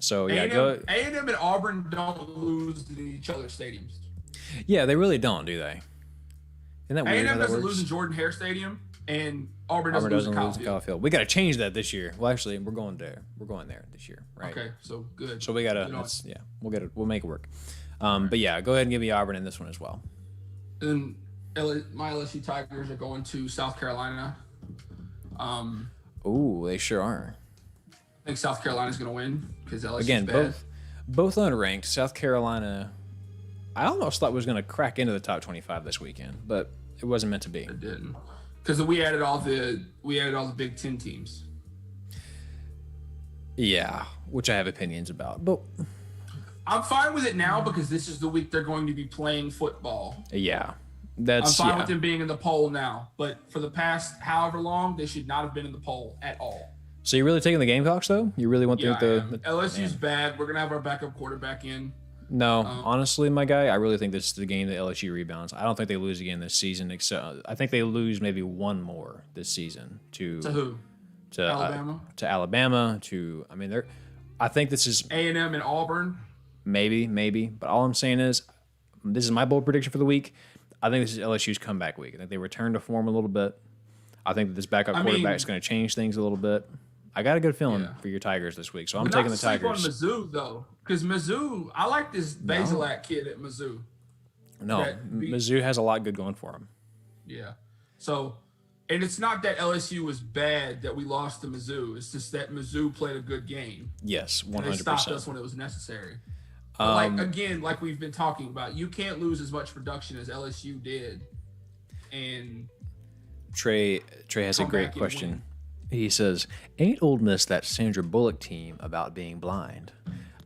Speaker 2: So yeah,
Speaker 1: A&M and Auburn don't lose to each other's stadiums.
Speaker 2: Yeah, they really don't, do they? Isn't that weird?
Speaker 1: A&M doesn't lose in Jordan-Hare Stadium, and Auburn doesn't lose in Kyle Field.
Speaker 2: We got to change that this year. Well, actually, we're going there. We're going there this year, right?
Speaker 1: Okay, so good.
Speaker 2: So we got to, we'll get it. We'll make it work. But yeah, go ahead and give me Auburn in this one as well.
Speaker 1: And my LSU Tigers are going to South Carolina.
Speaker 2: They sure are.
Speaker 1: I think South Carolina's going to win because LSU's
Speaker 2: again
Speaker 1: bad.
Speaker 2: both unranked. South Carolina, I almost thought was going to crack into the top 25 this weekend, but it wasn't meant to be.
Speaker 1: It didn't, because we added all the Big Ten teams.
Speaker 2: Yeah, which I have opinions about, but
Speaker 1: I'm fine with it now because this is the week they're going to be playing football.
Speaker 2: Yeah,
Speaker 1: I'm fine with them being in the poll now, but for the past however long, they should not have been in the poll at all.
Speaker 2: So you're really taking the Gamecocks, though? You really want
Speaker 1: Yeah,
Speaker 2: the
Speaker 1: LSU's bad. We're gonna have our backup quarterback in.
Speaker 2: No, honestly, my guy, I really think this is the game that LSU rebounds. I don't think they lose again this season. Except I think they lose maybe one more this season to
Speaker 1: who?
Speaker 2: To
Speaker 1: Alabama.
Speaker 2: To Alabama. I mean, they're. I think this is
Speaker 1: A&M and Auburn.
Speaker 2: maybe. But all I'm saying is, this is my bold prediction for the week. I think this is LSU's comeback week. I think they return to form a little bit. I think that this backup quarterback is going to change things a little bit. I got a good feeling for your Tigers this week, so I'm taking the Tigers.
Speaker 1: Not sleep on Mizzou though, because Mizzou, I like this Basilak kid at Mizzou.
Speaker 2: No, Mizzou has a lot good going for him.
Speaker 1: Yeah, so, and it's not that LSU was bad that we lost to Mizzou. It's just that Mizzou played a good game.
Speaker 2: Yes, 100%.
Speaker 1: They stopped us when it was necessary. Like we've been talking about, you can't lose as much production as LSU did. And
Speaker 2: Trey has a great question. He says, "Ain't Ole Miss that Sandra Bullock team about being blind?"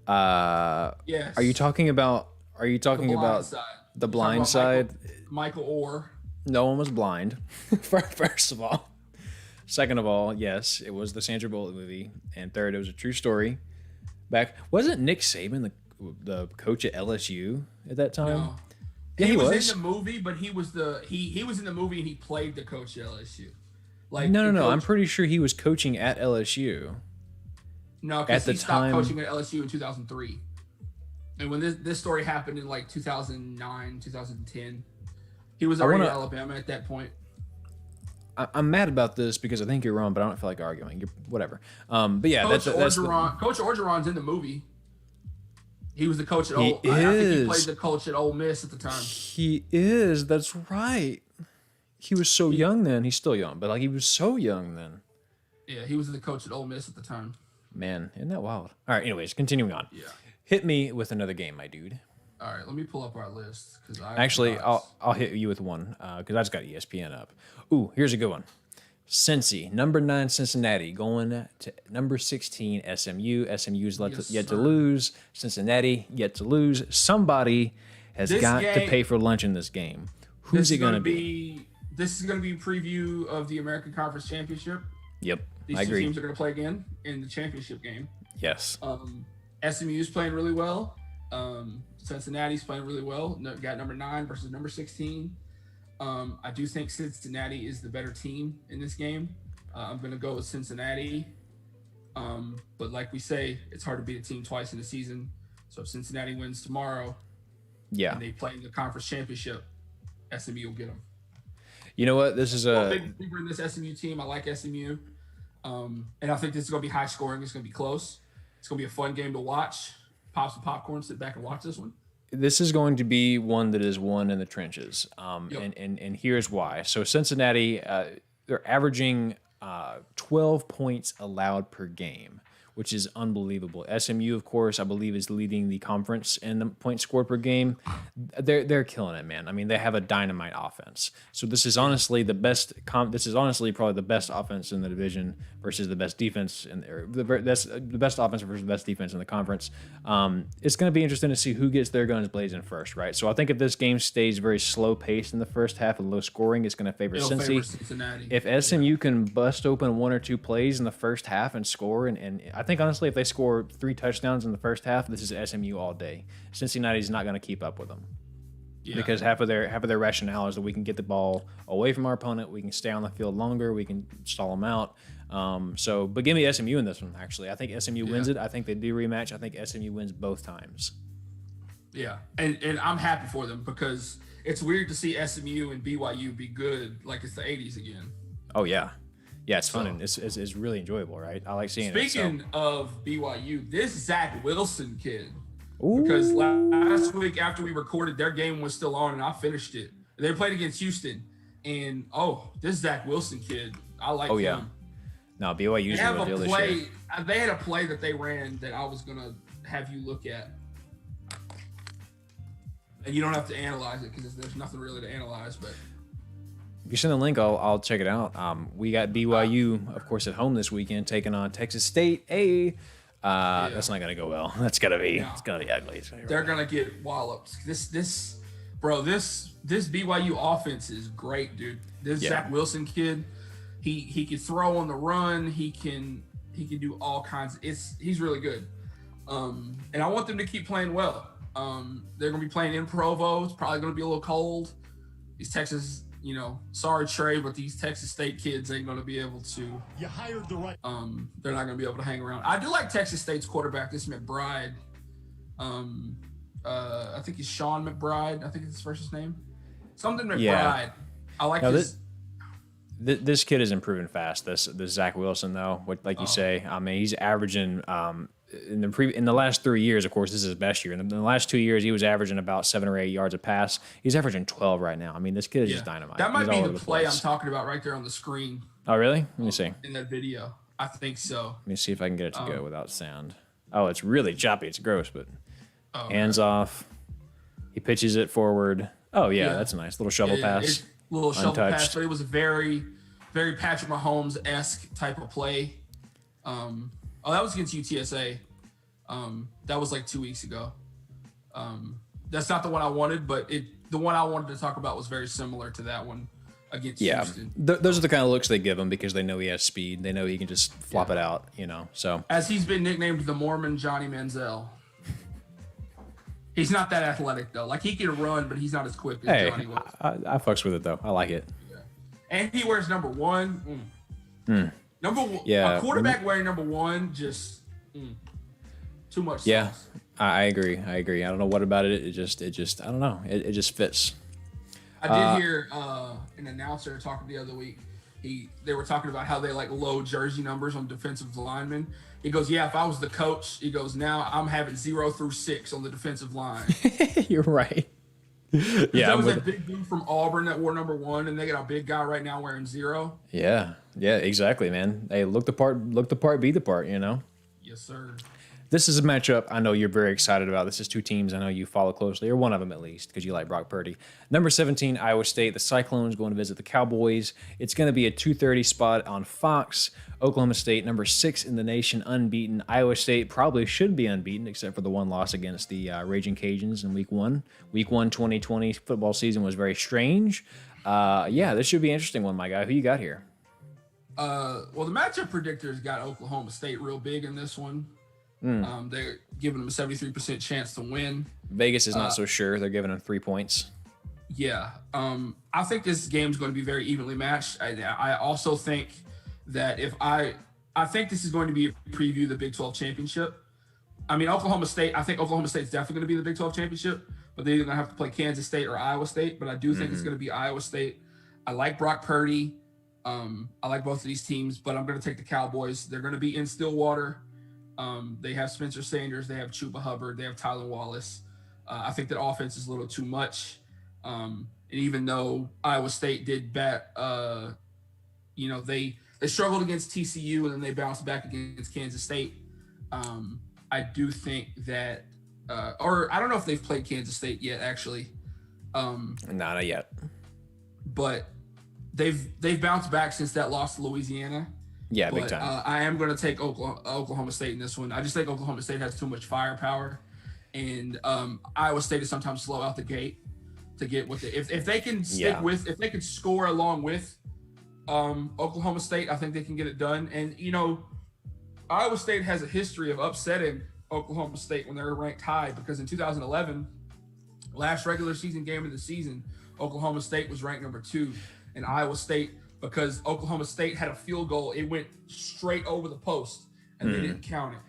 Speaker 1: Yes.
Speaker 2: Are you talking about the blind side?
Speaker 1: Michael Orr.
Speaker 2: No one was blind. First of all. Second of all, yes, it was the Sandra Bullock movie. And third, it was a true story. Wasn't Nick Saban the coach at LSU at that time?
Speaker 1: No.
Speaker 2: Yeah,
Speaker 1: he was in the movie, but he was in the movie and he played the coach at LSU.
Speaker 2: No. I'm pretty sure he was coaching at LSU.
Speaker 1: No, because he stopped coaching at LSU in 2003. And when this story happened in 2009, 2010, he was already at Alabama at that point.
Speaker 2: I'm mad about this because I think you're wrong, but I don't feel like arguing. You're whatever. But yeah,
Speaker 1: Coach Orgeron in the movie. He was the coach at I think he played the coach at Ole Miss at the time.
Speaker 2: He is. That's right. He was so young then. He's still young, but he was so young then.
Speaker 1: Yeah, he was the coach at Ole Miss at the time.
Speaker 2: Man, isn't that wild? All right, anyways, continuing on.
Speaker 1: Yeah.
Speaker 2: Hit me with another game, my dude.
Speaker 1: All right, let me pull up our list.
Speaker 2: I'll hit you with one because I just got ESPN up. Ooh, here's a good one. Cincy, number 9 Cincinnati, going to number 16 SMU. SMU's yet to lose. Cincinnati, yet to lose. Somebody has got to pay for lunch in this game. Who's it going to be?
Speaker 1: This is going to be a preview of the American Conference Championship.
Speaker 2: Yep,
Speaker 1: These
Speaker 2: I agree.
Speaker 1: Two teams are going to play again in the championship game.
Speaker 2: Yes.
Speaker 1: SMU's playing really well. Cincinnati's playing really well. Got number 9 versus number 16. I do think Cincinnati is the better team in this game. I'm going to go with Cincinnati. But like we say, it's hard to beat a team twice in a season. So if Cincinnati wins tomorrow, and they play in the conference championship, SMU will get them.
Speaker 2: You know what? This is
Speaker 1: I'm a big believer in this SMU team. I like SMU. And I think this is going to be high scoring. It's going to be close. It's going to be a fun game to watch. Pop some popcorn, sit back and watch this one.
Speaker 2: This is going to be one that is won in the trenches. And here's why. So Cincinnati, they're averaging 12 points allowed per game, which is unbelievable. SMU, of course, I believe is leading the conference in the points scored per game. They're killing it, man. I mean, they have a dynamite offense. So this is honestly the best. This is honestly probably the best offense in the division versus the best defense the best offense versus the best defense in the conference. It's going to be interesting to see who gets their guns blazing first, right? So I think if this game stays very slow paced in the first half and low scoring, it's going to favor
Speaker 1: Cincinnati.
Speaker 2: If SMU can bust open 1 or 2 plays in the first half and score, and I think honestly, if they score 3 touchdowns in the first half, this is SMU all day. Cincinnati's not going to keep up with them because half of their rationale is that we can get the ball away from our opponent, we can stay on the field longer, we can stall them out. But give me SMU in this one. Actually, I think SMU wins it. I think they do rematch. I think SMU wins both times.
Speaker 1: Yeah, and I'm happy for them because it's weird to see SMU and BYU be good like it's the '80s again.
Speaker 2: Oh yeah. Yeah, it's fun and it's really enjoyable, right? I like seeing it.
Speaker 1: Speaking of BYU, this Zach Wilson kid, because last week after we recorded, their game was still on and I finished it. They played against Houston, and this Zach Wilson kid, I like him.
Speaker 2: Yeah. No, BYU's a real deal this year.
Speaker 1: They had a play that they ran that I was gonna have you look at, and you don't have to analyze it because there's nothing really to analyze, but.
Speaker 2: If you send the link, I'll check it out. We got BYU, of course, at home this weekend, taking on Texas State. That's not gonna go well. It's gonna be ugly.
Speaker 1: They're gonna get walloped. This BYU offense is great, dude. This Zach Wilson kid, he can throw on the run. He can He can do all kinds. He's really good. And I want them to keep playing well. They're going to be playing in Provo. It's probably going to be a little cold. These Texas, sorry Trey, but these Texas State kids ain't going to be able to. You hired the right. They're not going to be able to hang around. I do like Texas State's quarterback. This McBride. I think he's Sean McBride. I think it's his first name. Something McBride. Yeah. I like his.
Speaker 2: This kid is improving fast. This Zach Wilson though, like you say, I mean, he's averaging in the last 3 years. Of course, this is his best year. In the last 2 years, he was averaging about 7 or 8 yards a pass. He's averaging 12 right now. I mean, this kid is just dynamite.
Speaker 1: That might be the play I'm talking about right there on the screen.
Speaker 2: Oh, really? Let me see.
Speaker 1: In that video, I think so.
Speaker 2: Let me see if I can get it to go without sound. Oh, it's really choppy. It's gross, but hands off. He pitches it forward. Oh yeah, that's a nice little shovel pass.
Speaker 1: Little shovel pass, but it was a very, very Patrick Mahomes-esque type of play. That was against UTSA. That was like 2 weeks ago. That's not the one I wanted, but the one I wanted to talk about was very similar to that one against Houston.
Speaker 2: Those are the kind of looks they give him because they know he has speed. They know he can just flop it out, So
Speaker 1: as he's been nicknamed the Mormon Johnny Manziel. He's not that athletic though. Like he can run, but he's not as quick as Johnny was.
Speaker 2: I fucks with it though. I like it.
Speaker 1: Yeah. And he wears number 1. Number 1. Yeah. A quarterback wearing number 1 just too much sauce.
Speaker 2: Yeah. I agree. I don't know what about it. It just I don't know. It just fits.
Speaker 1: I did hear an announcer talking the other week. They were talking about how they like low jersey numbers on defensive linemen. He goes, yeah, if I was the coach, he goes, now I'm having 0 through 6 on the defensive line.
Speaker 2: You're right. Yeah,
Speaker 1: that was that big dude from Auburn that wore number 1, and they got a big guy right now wearing 0.
Speaker 2: Yeah, exactly, man. Hey, look the part, be the part,
Speaker 1: Yes, sir.
Speaker 2: This is a matchup I know you're very excited about. This is 2 teams I know you follow closely, or one of them at least, because you like Brock Purdy. Number 17, Iowa State. The Cyclones going to visit the Cowboys. It's going to be a 2:30 spot on Fox. Oklahoma State, number 6 in the nation, unbeaten. Iowa State probably should be unbeaten, except for the one loss against the Raging Cajuns in Week 1. Week 1 2020 football season was very strange. This should be an interesting one, my guy. Who you got here?
Speaker 1: Well, the matchup predictors got Oklahoma State real big in this one. They're giving them a 73% chance to win.
Speaker 2: Vegas is not so sure. They're giving them 3 points.
Speaker 1: Yeah. I think this game's going to be very evenly matched. I also think that I think this is going to be a preview of the Big 12 championship. I mean, Oklahoma State, I think Oklahoma State's definitely going to be the Big 12 championship, but they're either going to have to play Kansas State or Iowa State. But I do think it's going to be Iowa State. I like Brock Purdy. I like both of these teams, but I'm going to take the Cowboys. They're going to be in Stillwater. They have Spencer Sanders, they have Chuba Hubbard, they have Tyler Wallace. I think that offense is a little too much. And even though Iowa State did they struggled against TCU and then they bounced back against Kansas State. I do think that, or I don't know if they've played Kansas State yet, actually.
Speaker 2: Not yet.
Speaker 1: But they've bounced back since that loss to Louisiana.
Speaker 2: Yeah, big time.
Speaker 1: I am going to take Oklahoma State in this one. I just think Oklahoma State has too much firepower, and Iowa State is sometimes slow out the gate to get with it. If they can stick with, if they can score along with Oklahoma State, I think they can get it done. And Iowa State has a history of upsetting Oklahoma State when they're ranked high, because in 2011, last regular season game of the season, Oklahoma State was ranked number 2, and Iowa State, because Oklahoma State had a field goal, it went straight over the post, and they didn't count it.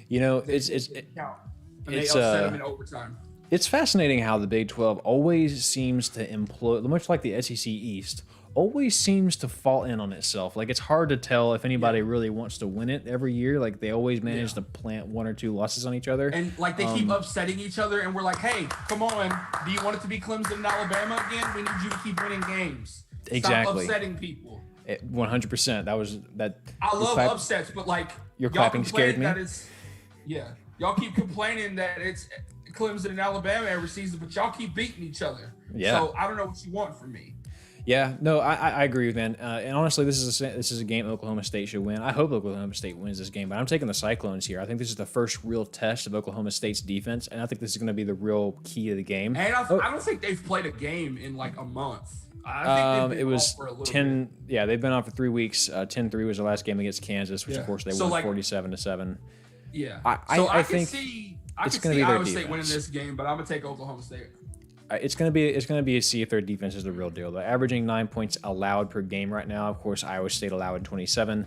Speaker 2: They upset them in overtime. It's fascinating how the Big 12 always seems to implode, much like the SEC East, always seems to fall in on itself. Like, it's hard to tell if anybody really wants to win it every year. Like, they always manage to plant 1 or 2 losses on each other.
Speaker 1: And, like, they keep upsetting each other, and we're like, hey, come on. Do you want it to be Clemson and Alabama again? We need you to keep winning games.
Speaker 2: Exactly.
Speaker 1: Stop upsetting people.
Speaker 2: 100%. That was that.
Speaker 1: I love upsets, but, like,
Speaker 2: your clapping scared me.
Speaker 1: Y'all keep complaining that it's Clemson and Alabama every season, but y'all keep beating each other.
Speaker 2: Yeah.
Speaker 1: So I don't know what you want from me.
Speaker 2: Yeah, no, I agree, man. And honestly, this is a game Oklahoma State should win. I hope Oklahoma State wins this game, but I'm taking the Cyclones here. I think this is the first real test of Oklahoma State's defense, and I think this is going to be the real key of the game.
Speaker 1: And I don't think they've played a game in like a month. I think they've
Speaker 2: It
Speaker 1: been
Speaker 2: was
Speaker 1: off for a little
Speaker 2: 10.
Speaker 1: bit.
Speaker 2: Yeah, they've been on for 3 weeks. 10-3 was the last game against Kansas, which of course they won 47-7.
Speaker 1: Yeah.
Speaker 2: I
Speaker 1: can
Speaker 2: think
Speaker 1: see
Speaker 2: it's going to be their
Speaker 1: Iowa State winning
Speaker 2: defense.
Speaker 1: this game, but I'm gonna take Oklahoma State.
Speaker 2: It's gonna be a see if their defense is the real deal. They're averaging 9 points allowed per game right now. Of course, Iowa State allowed 27.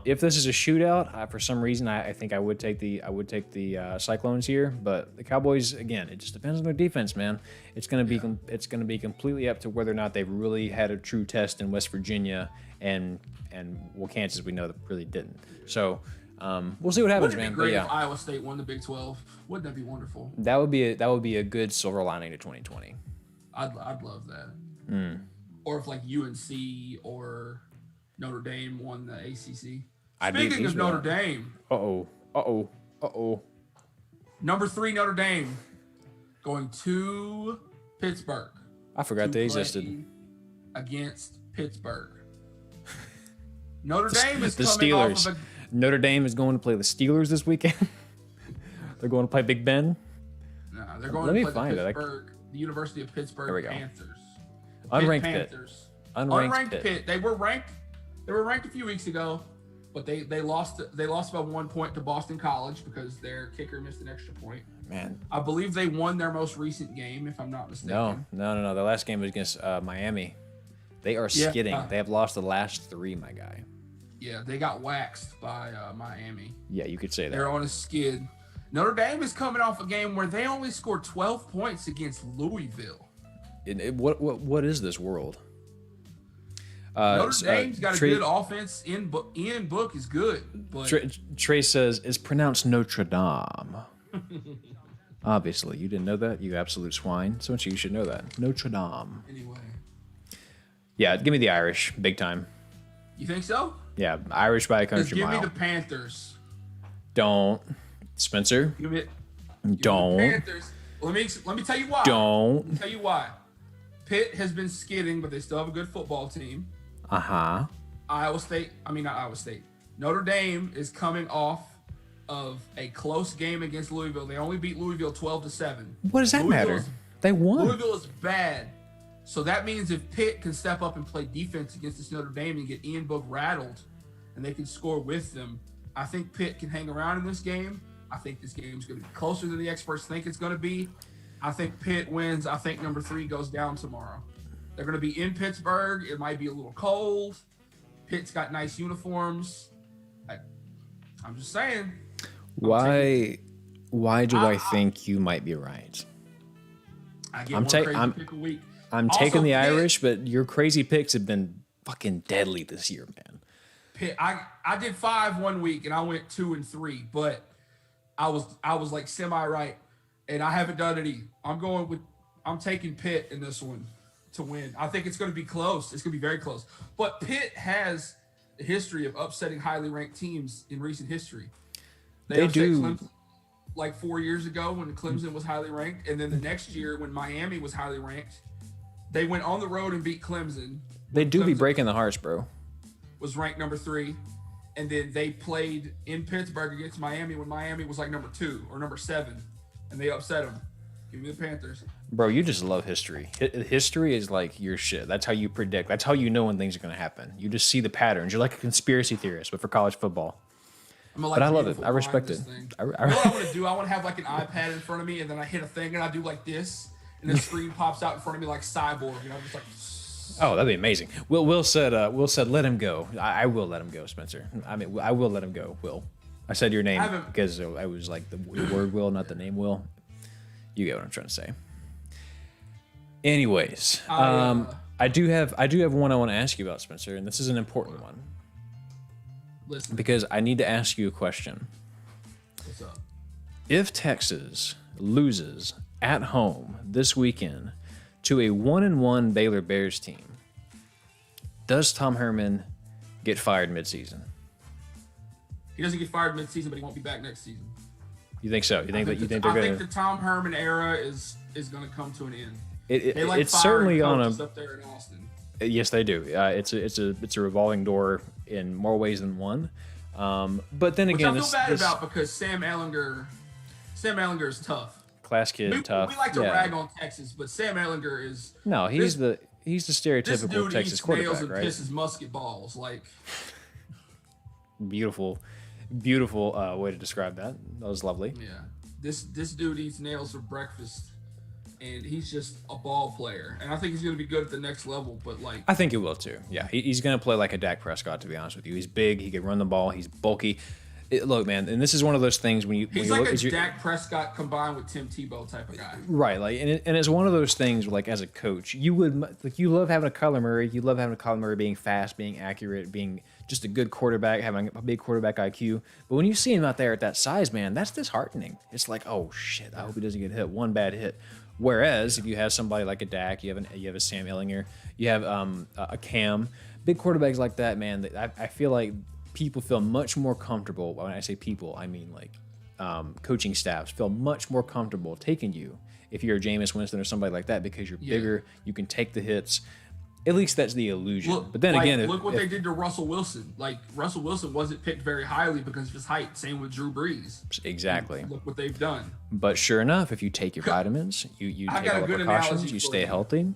Speaker 2: If this is a shootout, for some reason, I think I would take the Cyclones here. But the Cowboys, again, it just depends on their defense, man. It's gonna be completely up to whether or not they've really had a true test in West Virginia and Kansas we know that really didn't. So we'll see what happens,
Speaker 1: Wouldn't it
Speaker 2: man.
Speaker 1: be great
Speaker 2: But
Speaker 1: if
Speaker 2: yeah,
Speaker 1: Iowa State won the Big 12? Wouldn't that be wonderful?
Speaker 2: that would be a good silver lining to 2020.
Speaker 1: I'd love that. Or if like UNC or Notre Dame won the ACC. Speaking of Notre Dame. Number 3 Notre Dame going to Pittsburgh.
Speaker 2: I forgot they existed.
Speaker 1: Against Pittsburgh. Notre Dame is
Speaker 2: The
Speaker 1: coming
Speaker 2: Steelers.
Speaker 1: off of
Speaker 2: Notre Dame is going to play the Steelers this weekend. They're going to play Big Ben.
Speaker 1: they're going
Speaker 2: Let me
Speaker 1: to play
Speaker 2: find
Speaker 1: the
Speaker 2: it.
Speaker 1: Pittsburgh, the University of Pittsburgh
Speaker 2: There we go.
Speaker 1: Panthers.
Speaker 2: Unranked
Speaker 1: Panthers.
Speaker 2: Pitt. Unranked
Speaker 1: Pitt.
Speaker 2: Pitt.
Speaker 1: They were ranked a few weeks ago, but they lost by 1 point to Boston College because their kicker missed an extra point.
Speaker 2: Man.
Speaker 1: I believe they won their most recent game, if I'm not mistaken.
Speaker 2: No. The last game was against Miami. They are skidding. They have lost the last 3, my guy.
Speaker 1: Yeah, they got waxed by Miami.
Speaker 2: Yeah, you could say that.
Speaker 1: They're on a skid. Notre Dame is coming off a game where they only scored 12 points against Louisville.
Speaker 2: What is this world?
Speaker 1: Notre Dame's got a good offense. Ian Book is good. But
Speaker 2: Trey says it's pronounced Notre Dame. Obviously, you didn't know that, you absolute swine. So you should know that. Notre Dame.
Speaker 1: Anyway.
Speaker 2: Yeah, give me the Irish, big time.
Speaker 1: You think so?
Speaker 2: Yeah, Irish by a
Speaker 1: Just
Speaker 2: country
Speaker 1: give
Speaker 2: mile.
Speaker 1: me the Panthers.
Speaker 2: Don't, Spencer.
Speaker 1: Give me
Speaker 2: Don't.
Speaker 1: the Panthers. Let me tell you why.
Speaker 2: Don't.
Speaker 1: Let me tell you why. Pitt has been skidding, but they still have a good football team.
Speaker 2: Uh-huh.
Speaker 1: Notre Dame is coming off of a close game against Louisville. They only beat Louisville 12-7.
Speaker 2: What does that matter? They won.
Speaker 1: Louisville is bad. So that means if Pitt can step up and play defense against this Notre Dame and get Ian Book rattled, and they can score with them, I think Pitt can hang around in this game. I think this game is going to be closer than the experts think it's going to be. I think Pitt wins. I think number 3 goes down tomorrow. They're going to be in Pittsburgh. It might be a little cold. Pitt's got nice uniforms. I'm just saying.
Speaker 2: Why do I think you might be right?
Speaker 1: I get crazy pick a week.
Speaker 2: I'm
Speaker 1: Also,
Speaker 2: taking the
Speaker 1: Pitt,
Speaker 2: Irish, but your crazy picks have been fucking deadly this year, man.
Speaker 1: Pitt, I did 5 1 week and I went 2 and 3, but I was like semi right, and I haven't done any. I'm taking Pitt in this one to win. I think it's going to be close. It's going to be very close. But Pitt has a history of upsetting highly ranked teams in recent history. They upset
Speaker 2: do.
Speaker 1: Clemson like 4 years ago when Clemson was highly ranked, and then the next year when Miami was highly ranked, they went on the road and beat Clemson.
Speaker 2: They do be
Speaker 1: Clemson
Speaker 2: breaking the hearts, bro.
Speaker 1: was ranked number 3, and then they played in Pittsburgh against Miami when Miami was like number 2 or number 7, and they upset them. Give me the Panthers.
Speaker 2: Bro, you just love history. History is like your shit. That's how you predict. That's how you know when things are going to happen. You just see the patterns. You're like a conspiracy theorist, but for college football. But I love it. I respect it.
Speaker 1: You know what I want to do? I want to have like an iPad in front of me, and then I hit a thing, and I do like this, and the screen pops out in front of me like Cyborg, just like.
Speaker 2: Oh, that'd be amazing. Will said, let him go. I will let him go, Spencer. I mean, I will let him go, Will. I said your name because I was like the word Will, not the name Will. You get what I'm trying to say. Anyways, I do have one I want to ask you about, Spencer, and this is an important one.
Speaker 1: Listen.
Speaker 2: Because I need to ask you a question.
Speaker 1: What's up?
Speaker 2: If Texas loses at home this weekend to a 1-1 Baylor Bears team, does Tom Herman get fired midseason?
Speaker 1: He doesn't get fired midseason, but he won't be back next season.
Speaker 2: You think so? I think
Speaker 1: the Tom Herman era is going to come to an end.
Speaker 2: It's certainly on a.
Speaker 1: Up there in Austin.
Speaker 2: Yes, they do. It's a revolving door in more ways than one. But then again,
Speaker 1: which I feel bad about because Sam Ehlinger is tough.
Speaker 2: Class kid, tough.
Speaker 1: We like to rag on Texas, but Sam Ehlinger is.
Speaker 2: No, he's He's the
Speaker 1: This
Speaker 2: stereotypical
Speaker 1: dude
Speaker 2: Texas
Speaker 1: eats
Speaker 2: quarterback,
Speaker 1: nails and
Speaker 2: right?
Speaker 1: pisses musket balls. Like,
Speaker 2: Beautiful way to describe that. That was lovely.
Speaker 1: yeah, this dude eats nails for breakfast, and he's just a ball player. And I think he's gonna be good at the next level. But like,
Speaker 2: I think he will too. Yeah, he's going to play like a Dak Prescott, to be honest with you. He's big. He can run the ball. He's bulky. Look, man, and this is one of those things when you
Speaker 1: he's
Speaker 2: when
Speaker 1: like
Speaker 2: you look,
Speaker 1: a Dak Prescott combined with Tim Tebow type of guy.
Speaker 2: right, like, and it's one of those things like as a coach, you would like you love having a Kyler Murray. You love having a Kyler Murray being fast, being accurate, being just a good quarterback, having a big quarterback IQ. But when you see him out there at that size, man, that's disheartening. It's like, oh shit, I hope he doesn't get hit. One bad hit. Whereas if you have somebody like a Dak, you have a Sam Ehlinger, you have a Cam, big quarterbacks like that, man. I feel like people feel much more comfortable. When I say people, I mean like coaching staffs feel much more comfortable taking you if you're a Jameis Winston or somebody like that because you're bigger, you can take the hits. At least that's the illusion.
Speaker 1: Look,
Speaker 2: but then
Speaker 1: like,
Speaker 2: again,
Speaker 1: look what they did to Russell Wilson. Like Russell Wilson wasn't picked very highly because of his height. Same with Drew Brees.
Speaker 2: Exactly.
Speaker 1: Look what they've done.
Speaker 2: But sure enough, if you take your vitamins, you take all the precautions, you stay healthy.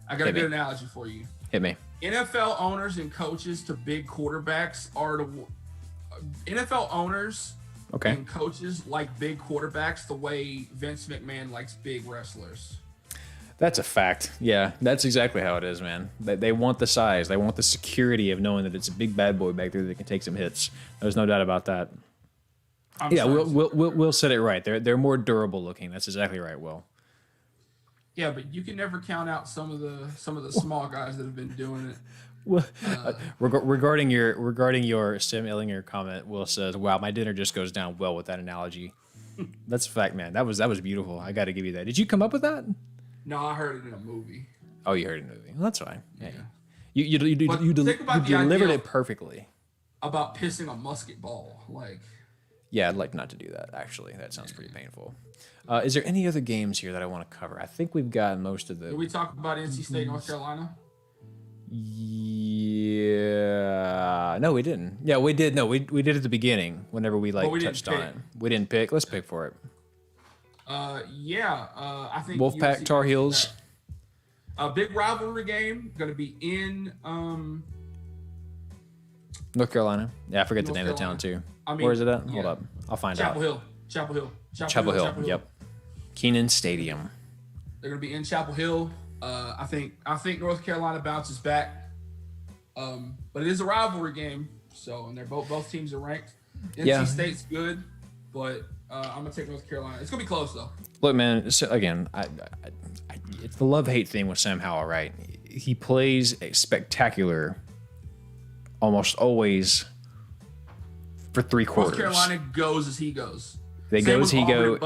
Speaker 1: I got a good analogy for you.
Speaker 2: Hit me.
Speaker 1: NFL owners and coaches to big quarterbacks are the NFL owners and coaches like big quarterbacks the way Vince McMahon likes big wrestlers.
Speaker 2: That's a fact. Yeah, that's exactly how it is, man. They want the size. They want the security of knowing that it's a big bad boy back there that can take some hits. There's no doubt about that. We'll set it right. They're more durable looking. That's exactly right, Will.
Speaker 1: Yeah, but you can never count out some of the small guys that have been doing it.
Speaker 2: Well, regarding your Sam Ehlinger comment, Will says, "Wow, my dinner just goes down well with that analogy." That's a fact, man. That was beautiful. I got to give you that. Did you come up with that?
Speaker 1: No, I heard it in a movie.
Speaker 2: Oh, you heard it in a movie. Well, that's fine.
Speaker 1: Yeah.
Speaker 2: You delivered it perfectly.
Speaker 1: About pissing a musket ball, like.
Speaker 2: Yeah, I'd like not to do that. Actually, that sounds pretty painful. Is there any other games here that I want to cover? I think we've got most of the.
Speaker 1: Did we talk about NC State, North Carolina?
Speaker 2: Yeah. No, we didn't. Yeah, we did. No, we did at the beginning. Whenever we touched on it, we didn't pick. Let's pick for it.
Speaker 1: I think
Speaker 2: Wolfpack Tar Heels.
Speaker 1: A big rivalry game going to be in
Speaker 2: North Carolina. Yeah, I forget the name of the town too. Where is it at? Hold up, I'll find out.
Speaker 1: Chapel Hill.
Speaker 2: Yep. Keenan Stadium.
Speaker 1: They're going to be in Chapel Hill. I think North Carolina bounces back. But it is a rivalry game, so and they're both teams are ranked. NC State's good, but I'm gonna take North Carolina. It's gonna be close though.
Speaker 2: Look, man. So again, it's the love-hate thing with Sam Howell, right? He plays a spectacular, almost always for 3 quarters.
Speaker 1: North Carolina goes as he goes.
Speaker 2: They go as he go,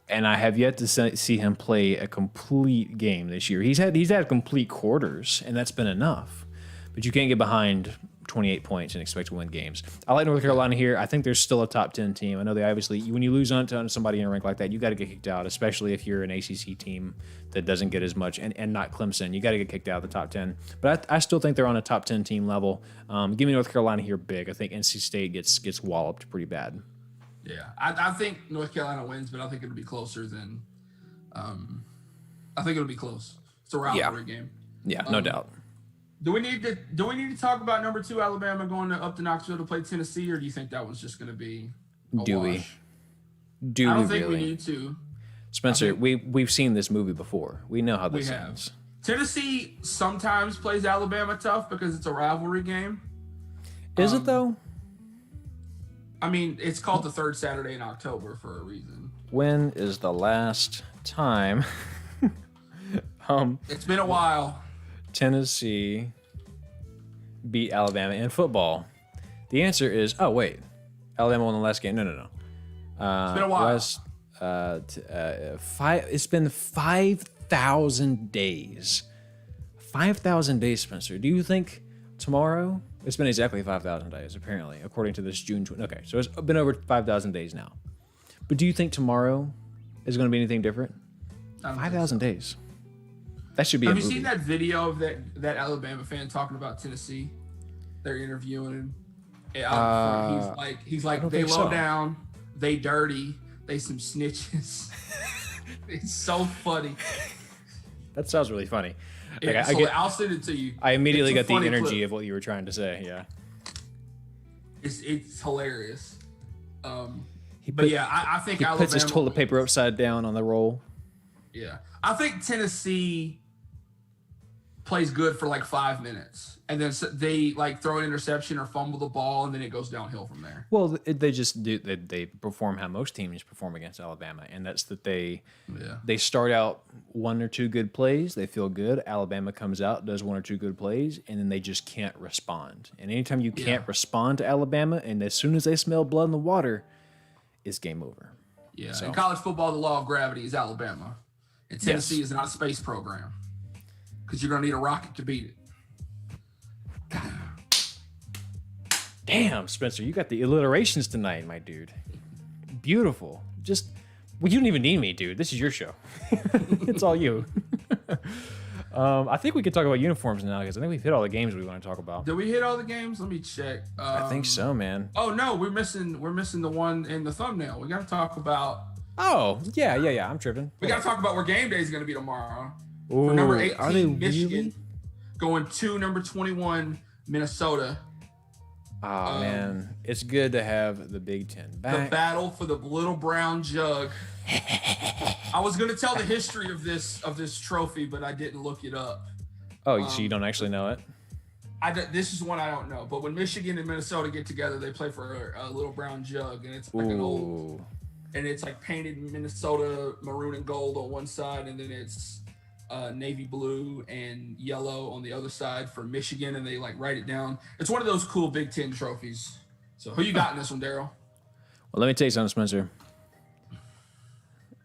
Speaker 2: and I have yet to see him play a complete game this year. He's had complete quarters, and that's been enough. But you can't get behind 28 points and expect to win games. I like North Carolina here. I think they're still a top 10 team. I know they obviously, when you lose on somebody in a rank like that, you got to get kicked out, especially if you're an ACC team that doesn't get as much, and not Clemson. You got to get kicked out of the top 10. But I still think they're on a top 10 team level. Give me North Carolina here big. I think NC State gets walloped pretty bad.
Speaker 1: Yeah, I think North Carolina wins, but I think it'll be closer than. I think it'll be close. It's a rivalry game.
Speaker 2: Yeah, no doubt.
Speaker 1: Do we need to talk about number 2 Alabama going up to Knoxville to play Tennessee, or do you think that one's just going to be a wash?
Speaker 2: I don't
Speaker 1: think
Speaker 2: really?
Speaker 1: We need to.
Speaker 2: Spencer, we've seen this movie before. We know how this ends.
Speaker 1: Tennessee sometimes plays Alabama tough because it's a rivalry game.
Speaker 2: Is it though?
Speaker 1: I mean, it's called the third Saturday in October for a reason.
Speaker 2: When is the last time
Speaker 1: it's been a while.
Speaker 2: Tennessee beat Alabama in football? The answer is, oh wait, Alabama won the last game. No.
Speaker 1: It's been a while.
Speaker 2: It's been 5,000 days. 5,000 days, Spencer. Do you think tomorrow? It's been exactly 5,000 days, apparently, according to this June 20. Okay, so it's been over 5,000 days now. But do you think tomorrow is going to be anything different? 5,000 days. That should be.
Speaker 1: Have you seen that video of that Alabama fan talking about Tennessee? They're interviewing him. He's like they low down, they dirty, they some snitches. It's so funny.
Speaker 2: That sounds really funny.
Speaker 1: I'll send it to you.
Speaker 2: I immediately got the energy
Speaker 1: clip.
Speaker 2: of what you were trying to say. Yeah.
Speaker 1: It's hilarious. I think
Speaker 2: he
Speaker 1: Alabama
Speaker 2: puts his toilet paper upside down on the roll.
Speaker 1: Yeah, I think Tennessee plays good for like 5 minutes, and then they like throw an interception or fumble the ball, and then it goes downhill from there.
Speaker 2: Well, they just do. They perform how most teams perform against Alabama, and that's that they start out 1 or 2 good plays. They feel good. Alabama comes out, does 1 or 2 good plays, and then they just can't respond. And anytime you can't respond to Alabama, and as soon as they smell blood in the water, it's game over.
Speaker 1: Yeah. So. In college football, the law of gravity is Alabama, and Tennessee is not a space program. Because you're going to need a rocket to beat it.
Speaker 2: Damn, Spencer, you got the alliterations tonight, my dude. Beautiful. You don't even need me, dude. This is your show. It's all you. I think we could talk about uniforms now because I think we've hit all the games we want to talk about.
Speaker 1: Did we hit all the games? Let me check.
Speaker 2: I think so, man.
Speaker 1: Oh no, we're missing the one in the thumbnail. We got to talk about.
Speaker 2: Oh yeah. I'm tripping.
Speaker 1: We got to talk about where game day is going to be tomorrow.
Speaker 2: Ooh,
Speaker 1: for number 18, Michigan,
Speaker 2: really?
Speaker 1: going to number 21, Minnesota.
Speaker 2: Oh, man. It's good to have the Big Ten back.
Speaker 1: The battle for the little brown jug. I was going to tell the history of this trophy, but I didn't look it up.
Speaker 2: Oh, so you don't actually know it?
Speaker 1: This is one I don't know. But when Michigan and Minnesota get together, they play for a little brown jug, and it's like an old, and it's like painted Minnesota maroon and gold on one side, and then it's navy blue and yellow on the other side for Michigan, and they like write it down. It's one of those cool Big Ten trophies. So who you got in this one, Daryl?
Speaker 2: Well, let me tell you something, Spencer.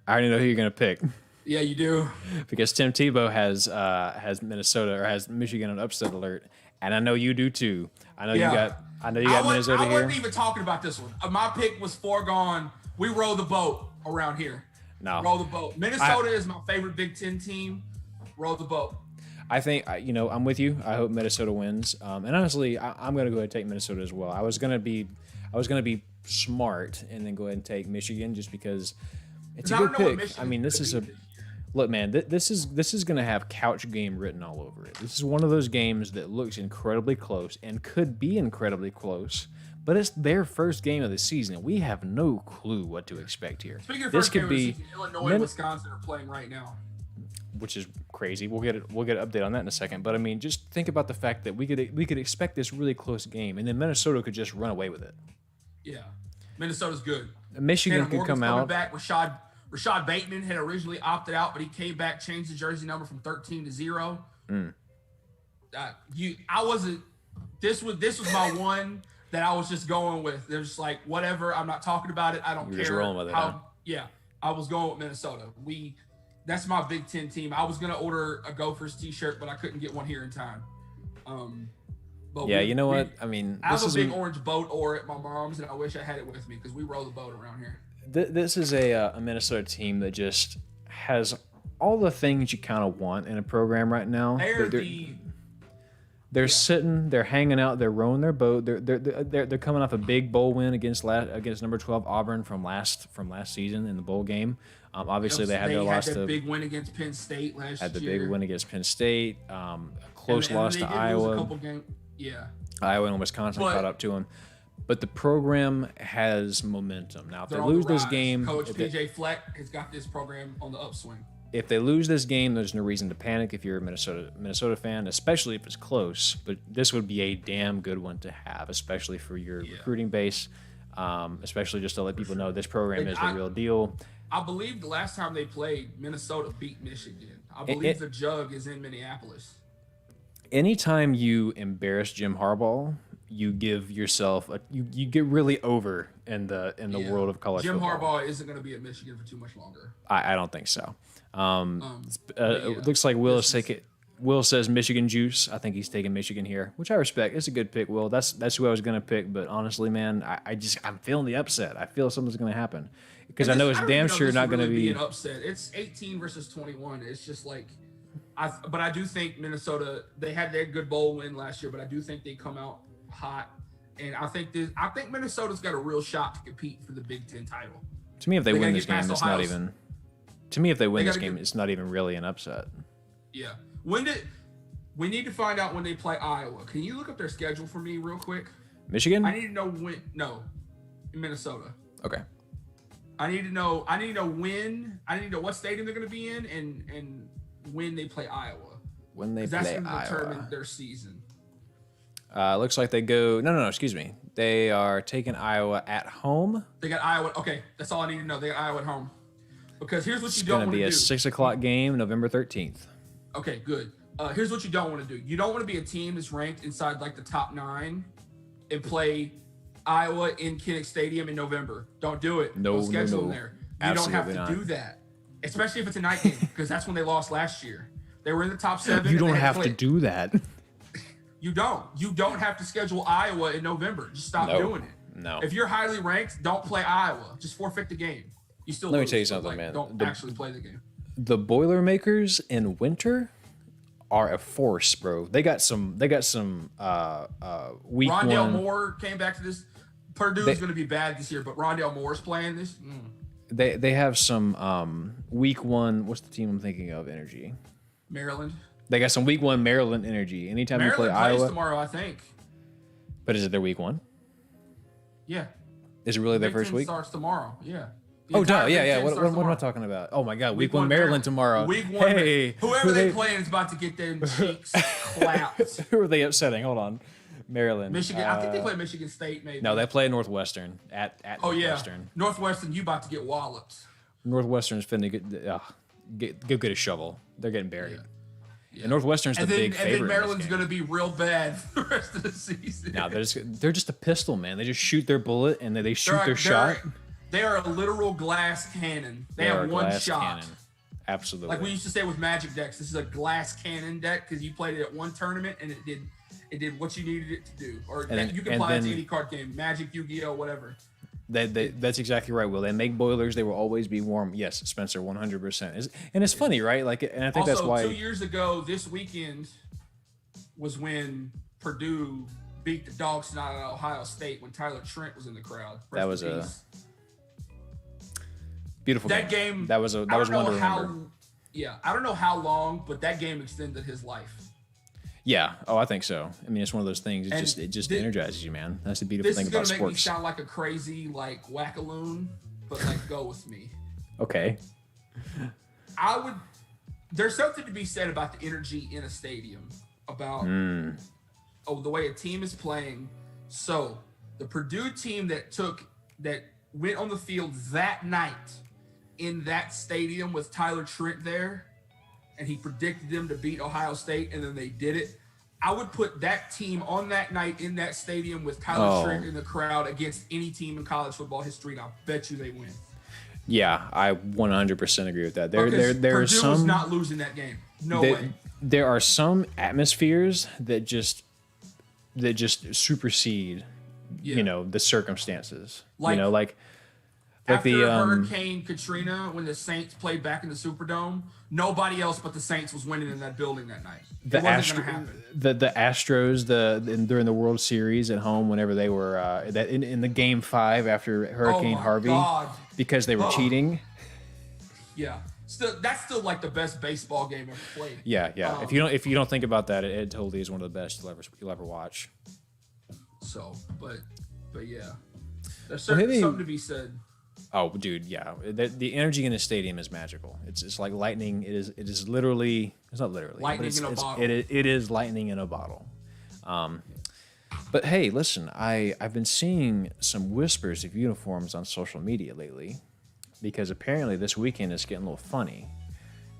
Speaker 2: I already know who you're gonna pick.
Speaker 1: Yeah, you do.
Speaker 2: Because Tim Tebow has Minnesota or has Michigan on upset alert, and I know you do too. I know you got Minnesota here.
Speaker 1: I wasn't even talking about this one. My pick was foregone. We roll the boat around here.
Speaker 2: No,
Speaker 1: roll the boat. Minnesota is my favorite Big Ten team. Roll the boat.
Speaker 2: I think, I'm with you. I hope Minnesota wins. And honestly, I'm going to go ahead and take Minnesota as well. I was going to be smart and then go ahead and take Michigan just because it's a good pick. I mean, this is look, man. This is going to have couch game written all over it. This is one of those games that looks incredibly close and could be incredibly close. But it's their first game of the season. We have no clue what to expect here.
Speaker 1: Speaking of first game of the season, Illinois and Wisconsin are playing right now.
Speaker 2: Which is crazy. We'll get an update on that in a second. But I mean, just think about the fact that we could expect this really close game, and then Minnesota could just run away with it.
Speaker 1: Yeah, Minnesota's good.
Speaker 2: Michigan could come out.
Speaker 1: Back. Rashad Bateman had originally opted out, but he came back, changed the jersey number from 13 to 0. I wasn't. This was my one that I was just going with. They're just like, whatever. I'm not talking about it. I don't care.
Speaker 2: Just rolling with it.
Speaker 1: Yeah, I was going with Minnesota. That's my Big Ten team. I was gonna order a Gophers T-shirt, but I couldn't get one here in time. But
Speaker 2: yeah, you know what? I mean,
Speaker 1: I have a big orange boat oar at my mom's, and I wish I had it with me because we row the boat around here.
Speaker 2: This is a Minnesota team that just has all the things you kind of want in a program right now. They're sitting, they're hanging out, they're rowing their boat. They're coming off a big bowl win against number 12 Auburn from last season in the bowl game. Obviously, they had their loss to
Speaker 1: big win against Penn State last year.
Speaker 2: Had the big win against Penn State. A close loss to Iowa. Iowa and Wisconsin caught up to them. But the program has momentum. Now, if they lose this game,
Speaker 1: Coach PJ Fleck has got this program on the upswing.
Speaker 2: If they lose this game, there's no reason to panic if you're a Minnesota fan, especially if it's close. But this would be a damn good one to have, especially for your recruiting base, especially just to let people know this program is the real deal.
Speaker 1: I believe the last time they played, Minnesota beat Michigan. I believe the Jug is in Minneapolis.
Speaker 2: Anytime you embarrass Jim Harbaugh, you give yourself you get really over in the world of college football.
Speaker 1: Jim Harbaugh isn't going to be at Michigan for too much longer.
Speaker 2: I don't think so. It looks like Will says Michigan juice. I think he's taking Michigan here, which I respect. It's a good pick, Will. That's who I was going to pick. But honestly, man, I'm feeling the upset. I feel something's going to happen because I know it's damn sure not going to be
Speaker 1: an upset. It's 18 versus 21. It's just like, but I do think Minnesota, they had their good bowl win last year, but I do think they come out hot, and I think Minnesota's got a real shot to compete for the Big Ten title.
Speaker 2: To me, if they win this game, it's not even. To me, if they win this game, it's not even really an upset.
Speaker 1: Yeah. We need to find out when they play Iowa. Can you look up their schedule for me real quick?
Speaker 2: Michigan?
Speaker 1: I need to know when. No, Minnesota.
Speaker 2: Okay.
Speaker 1: I need to know when. I need to know what stadium they're going to be in and when they play Iowa.
Speaker 2: When they
Speaker 1: that's
Speaker 2: play
Speaker 1: going to
Speaker 2: Iowa.
Speaker 1: determine their season.
Speaker 2: Looks like they go. No. Excuse me. They are taking Iowa at home.
Speaker 1: They got Iowa. Okay, that's all I need to know. They got Iowa at home. Because here's what you don't want to do.
Speaker 2: It's going to be a 6:00 game, November 13th.
Speaker 1: Okay, good. Here's what you don't want to do. You don't want to be a team that's ranked inside like the top 9 and play Iowa in Kinnick Stadium in November. Don't do it.
Speaker 2: No,
Speaker 1: don't schedule them
Speaker 2: no.
Speaker 1: there. You
Speaker 2: Absolutely
Speaker 1: don't have to
Speaker 2: not.
Speaker 1: do that, especially if it's a night game, because that's when they lost last year. They were in the top 7.
Speaker 2: You don't have to do that.
Speaker 1: You don't. You don't have to schedule Iowa in November. Just stop doing it.
Speaker 2: No.
Speaker 1: If you're highly ranked, don't play Iowa. Just forfeit the game. You still
Speaker 2: Let me
Speaker 1: lose,
Speaker 2: tell you
Speaker 1: but,
Speaker 2: something,
Speaker 1: like,
Speaker 2: man.
Speaker 1: Don't actually play the game.
Speaker 2: The Boilermakers in winter are a force, bro. They got some week
Speaker 1: Rondale
Speaker 2: one.
Speaker 1: Moore came back to this. Purdue's going to be bad this year, but Rondale Moore's playing this.
Speaker 2: They have some week one. What's the team I'm thinking of? Energy.
Speaker 1: Maryland.
Speaker 2: They got some week one Maryland energy. Anytime
Speaker 1: Maryland
Speaker 2: you play
Speaker 1: plays
Speaker 2: Iowa
Speaker 1: tomorrow, I think.
Speaker 2: But is it their week one?
Speaker 1: Yeah.
Speaker 2: Is it really their
Speaker 1: Big
Speaker 2: first
Speaker 1: Ten
Speaker 2: week?
Speaker 1: Starts tomorrow. Yeah.
Speaker 2: Oh, duh. Yeah. What am I talking about? Oh my God, week one Maryland tomorrow.
Speaker 1: Week 1.
Speaker 2: Hey,
Speaker 1: whoever they playing is about to get them cheeks clapped.
Speaker 2: Who are they upsetting? Hold on. Maryland.
Speaker 1: Michigan. I think they play Michigan State, maybe.
Speaker 2: No, they play Northwestern at
Speaker 1: Oh
Speaker 2: Northwestern.
Speaker 1: yeah. Northwestern, you about to get walloped.
Speaker 2: Northwestern's finna get a shovel. They're getting buried. Yeah. And Northwestern's the big favorite.
Speaker 1: And then Maryland's going to be real bad for the rest of the season.
Speaker 2: No, they're just a pistol, man. They just shoot their bullet and they shoot their shot.
Speaker 1: They are a literal glass cannon. They have one shot. Cannon.
Speaker 2: Absolutely.
Speaker 1: Like we used to say with Magic decks, this is a glass cannon deck because you played it at one tournament and it did what you needed it to do. Or you can apply it to any card game, Magic, Yu-Gi-Oh, whatever.
Speaker 2: That's exactly right, Will. They make boilers. They will always be warm. Yes, Spencer, 100%. And it's funny, right? Like, and I think
Speaker 1: also,
Speaker 2: that's why.
Speaker 1: 2 years ago, this weekend was when Purdue beat the dogs out of Ohio State when Tyler Trent was in the crowd.
Speaker 2: That was a beautiful
Speaker 1: game.
Speaker 2: That was one to remember.
Speaker 1: Yeah, I don't know how long, but that game extended his life.
Speaker 2: Yeah. Oh, I think so. I mean, it's one of those things. It just energizes you, man. That's the beautiful thing about sports.
Speaker 1: This is gonna make me sound like a crazy wackaloon, but go with me.
Speaker 2: Okay.
Speaker 1: There's something to be said about the energy in a stadium, about the way a team is playing. So the Purdue team that went on the field that night in that stadium with Tyler Trent there, and he predicted them to beat Ohio State, and then they did it. I would put that team on that night in that stadium with Tyler Trent in the crowd against any team in college football history, and I'll bet you they win.
Speaker 2: Yeah, I 100% agree with that. There
Speaker 1: Purdue
Speaker 2: are some
Speaker 1: was not losing that game. No way.
Speaker 2: There are some atmospheres that just supersede, the circumstances.
Speaker 1: After
Speaker 2: the
Speaker 1: Hurricane Katrina, when the Saints played back in the Superdome, nobody else but the Saints was winning in that building that night. It wasn't going to happen.
Speaker 2: The Astros, during the World Series at home, whenever they were in the Game 5 after Hurricane Harvey, because they were cheating.
Speaker 1: Yeah, that's still like the best baseball game ever played.
Speaker 2: Yeah. If you don't think about that, it totally is one of the best you'll ever watch.
Speaker 1: So, but yeah, there's certainly something to be said.
Speaker 2: Oh, dude, yeah. The energy in the stadium is magical. It's like lightning. It is literally. It's not literally.
Speaker 1: Lightning in a bottle.
Speaker 2: It is lightning in a bottle. But hey, listen. I've been seeing some whispers of uniforms on social media lately, because apparently this weekend is getting a little funny.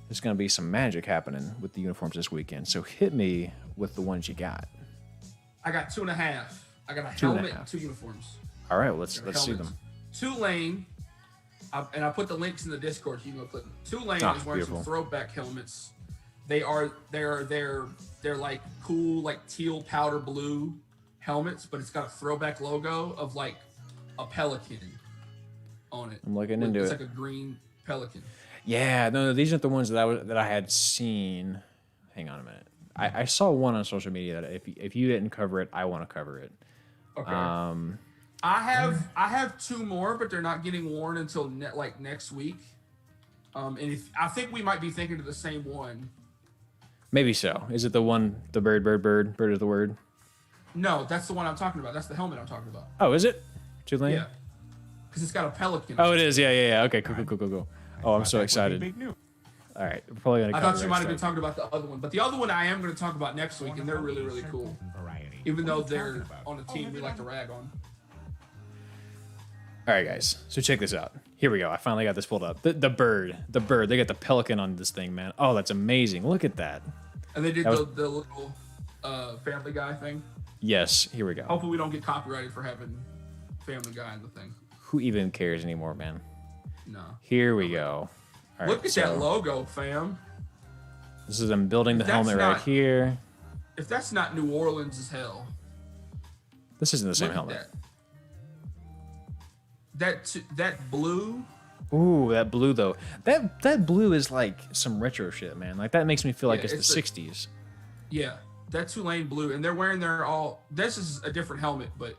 Speaker 2: There's going to be some magic happening with the uniforms this weekend. So hit me with the ones you got.
Speaker 1: I got 2.5. I got a helmet and 2 uniforms.
Speaker 2: All right, well, let's see them.
Speaker 1: Tulane. And I put the links in the Discord. So you can go click them. Tulane is wearing some throwback helmets. They're like cool, like teal powder blue helmets, but it's got a throwback logo of like a pelican on it.
Speaker 2: I'm looking into it.
Speaker 1: It's like a green pelican.
Speaker 2: Yeah, no, these aren't the ones that I had seen. Hang on a minute. I saw one on social media that if you didn't cover it, I want to cover it.
Speaker 1: Okay. I have 2 more, but they're not getting worn until next week. And I think we might be thinking of the same one.
Speaker 2: Maybe so. Is it the one, the bird of the word?
Speaker 1: No, that's the one I'm talking about. That's the helmet I'm talking about.
Speaker 2: Oh, is it? Tulane?
Speaker 1: Yeah, because it's got a pelican.
Speaker 2: Oh, it is. Yeah. Okay, cool. Oh, I'm so excited.
Speaker 3: Big news.
Speaker 2: All right, we're probably gonna.
Speaker 1: I thought you might have been talking about the other one, but the other one I am going to talk about next week, and they're really, really cool. Even though they're on a team we like to rag on.
Speaker 2: All right, guys. So check this out. Here we go. I finally got this pulled up. The bird. They got the pelican on this thing, man. Oh, that's amazing. Look at that.
Speaker 1: And they did the little Family Guy thing.
Speaker 2: Yes. Here we go.
Speaker 1: Hopefully we don't get copyrighted for having Family Guy in the thing.
Speaker 2: Who even cares anymore, man?
Speaker 1: No.
Speaker 2: Here we go. All right,
Speaker 1: Look at that logo, fam.
Speaker 2: This is them building the helmet right here.
Speaker 1: If that's not New Orleans as hell.
Speaker 2: This isn't the same helmet.
Speaker 1: That blue.
Speaker 2: Ooh, that blue though. That blue is like some retro shit, man. Like that makes me feel like it's the 60s.
Speaker 1: Yeah, that Tulane blue, and they're wearing this is a different helmet, but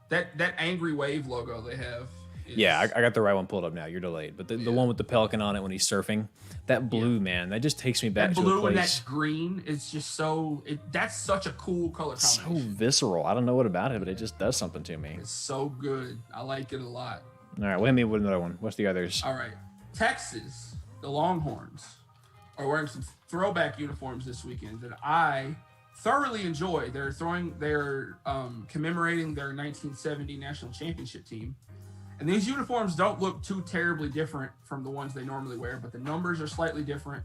Speaker 1: that Angry Wave logo they have.
Speaker 2: Yeah, I got the right one pulled up now. You're delayed, but the one with the pelican on it when he's surfing, that blue, man, that just takes me back to a place.
Speaker 1: That blue and that green is just that's such a cool color combination.
Speaker 2: So visceral. I don't know what about it, but it just does something to me.
Speaker 1: It's so good. I like it a lot.
Speaker 2: All right, wait me with another one. What's the others?
Speaker 1: All right, Texas, the Longhorns, are wearing some throwback uniforms this weekend that I thoroughly enjoy. They're commemorating their 1970 national championship team. And these uniforms don't look too terribly different from the ones they normally wear, but the numbers are slightly different.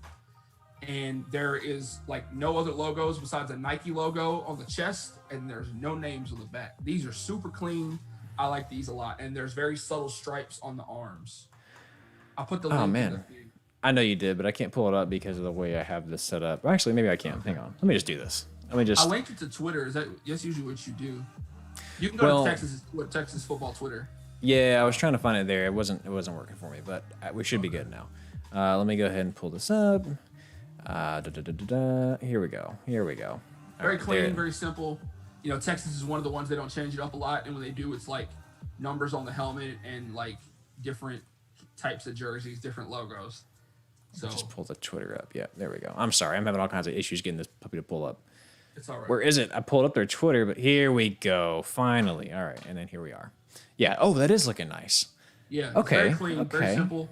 Speaker 1: And there is like no other logos besides a Nike logo on the chest, and there's no names on the back. These are super clean. I like these a lot. And there's very subtle stripes on the arms. I'll put the link in the thing.
Speaker 2: I know you did, but I can't pull it up because of the way I have this set up. Actually, maybe I can. Okay. Hang on. Let me just do this. I
Speaker 1: linked it to Twitter. That's usually what you do. You can go to Texas football Twitter.
Speaker 2: Yeah, I was trying to find it there. It wasn't working for me, but we should be good now. Let me go ahead and pull this up. Here we go.
Speaker 1: Very clean, very simple. You know, Texas is one of the ones they don't change it up a lot, and when they do, it's like numbers on the helmet and like different types of jerseys, different logos. So
Speaker 2: just pull the Twitter up. Yeah, there we go. I'm sorry, I'm having all kinds of issues getting this puppy to pull up.
Speaker 1: It's all right.
Speaker 2: Where is it? I pulled up their Twitter, but here we go. Finally. All right, and then here we are. Yeah. Oh, that is looking nice.
Speaker 1: Yeah.
Speaker 2: Okay.
Speaker 1: Very clean. Okay. Very simple.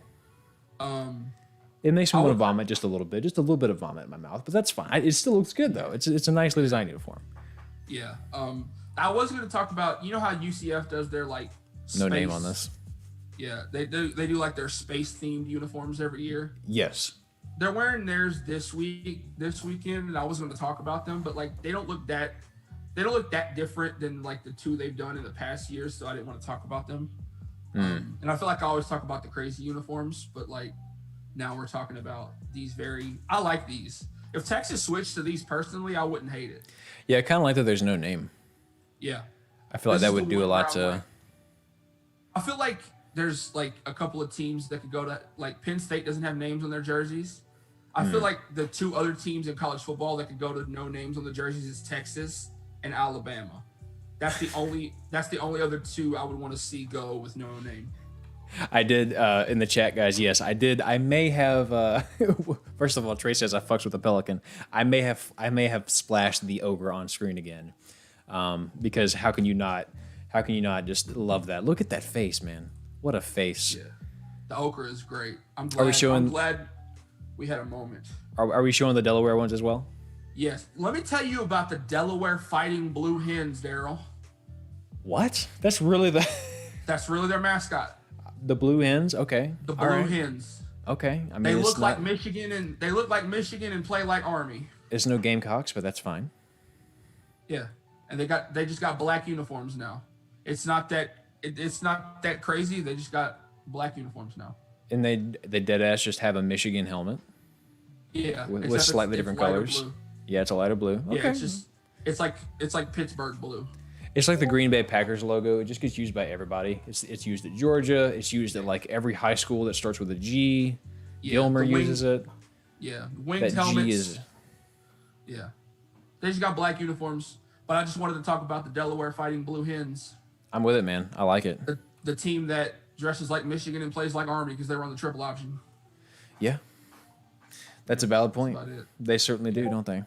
Speaker 2: It makes me want to vomit just a little bit of vomit in my mouth, but that's fine. It still looks good though. It's a nicely designed uniform.
Speaker 1: Yeah. I was going to talk about, you know how UCF does their like space,
Speaker 2: no name on this.
Speaker 1: Yeah, they do like their space themed uniforms every year.
Speaker 2: Yes.
Speaker 1: They're wearing theirs this weekend, and I was going to talk about them, but like they don't look that different than like the two they've done in the past years, so I didn't want to talk about them. And I feel like I always talk about the crazy uniforms, but like now we're talking about these I like these. If Texas switched to these personally, I wouldn't hate it.
Speaker 2: Yeah, I kind of like that there's no name.
Speaker 1: Yeah.
Speaker 2: I feel like that would do a lot to...
Speaker 1: I feel like there's like a couple of teams that could go to, like Penn State doesn't have names on their jerseys. I feel like the two other teams in college football that could go to no names on the jerseys is Texas and Alabama. That's the only other two I would want to see go with no name.
Speaker 2: I did in the chat, guys. Yes, I did. I may have. First of all, Trey says I fucks with the Pelican. I may have splashed the ogre on screen again, because how can you not just love that? Look at that face, man. What a face.
Speaker 1: Yeah, the ogre is great. I'm glad we had a moment.
Speaker 2: Are we showing the Delaware ones as well?
Speaker 1: Yes. Let me tell you about the Delaware Fighting Blue Hens, Daryl.
Speaker 2: What? That's really their
Speaker 1: mascot.
Speaker 2: The Blue Hens? Okay.
Speaker 1: The Blue Hens.
Speaker 2: Okay. I mean,
Speaker 1: they look like Michigan and play like Army.
Speaker 2: It's no Gamecocks, but that's fine.
Speaker 1: Yeah. And they just got black uniforms now. It's not that crazy. They just got black uniforms now.
Speaker 2: And they dead ass just have a Michigan helmet.
Speaker 1: Yeah.
Speaker 2: With slightly different colors.
Speaker 1: Blue.
Speaker 2: Yeah, it's a lighter blue. Okay.
Speaker 1: Yeah, it's like Pittsburgh blue.
Speaker 2: It's like the Green Bay Packers logo. It just gets used by everybody. It's used at Georgia. It's used at like every high school that starts with a G. Yeah, Gilmer uses it.
Speaker 1: Yeah, winged helmets. Yeah, they just got black uniforms. But I just wanted to talk about the Delaware Fighting Blue Hens.
Speaker 2: I'm with it, man. I like it.
Speaker 1: The team that dresses like Michigan and plays like Army because they run the triple option.
Speaker 2: Yeah. That's a valid point.
Speaker 1: That's about it.
Speaker 2: They certainly do, don't they?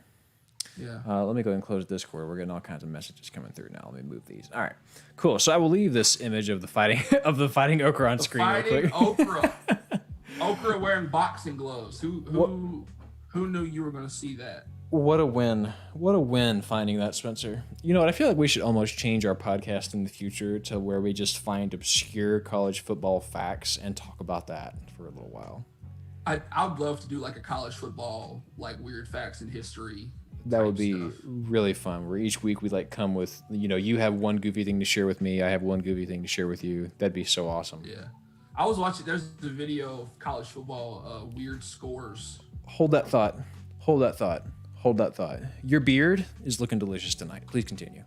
Speaker 1: Yeah.
Speaker 2: Let me go ahead and close Discord. We're getting all kinds of messages coming through now. Let me move these. All right, cool. So I will leave this image of the fighting okra on screen real quick.
Speaker 1: Okra. Okra wearing boxing gloves. Who knew you were going to see that?
Speaker 2: What a win. What a win finding that, Spencer. You know what? I feel like we should almost change our podcast in the future to where we just find obscure college football facts and talk about that for a little while.
Speaker 1: I'd love to do like a college football, like weird facts in history.
Speaker 2: That would be really fun, where each week we like come with, you have one goofy thing to share with me. I have one goofy thing to share with you. That'd be so awesome.
Speaker 1: Yeah. I was watching, there's the video of college football, weird scores.
Speaker 2: Hold that thought. Hold that thought. Hold that thought. Your beard is looking delicious tonight. Please continue.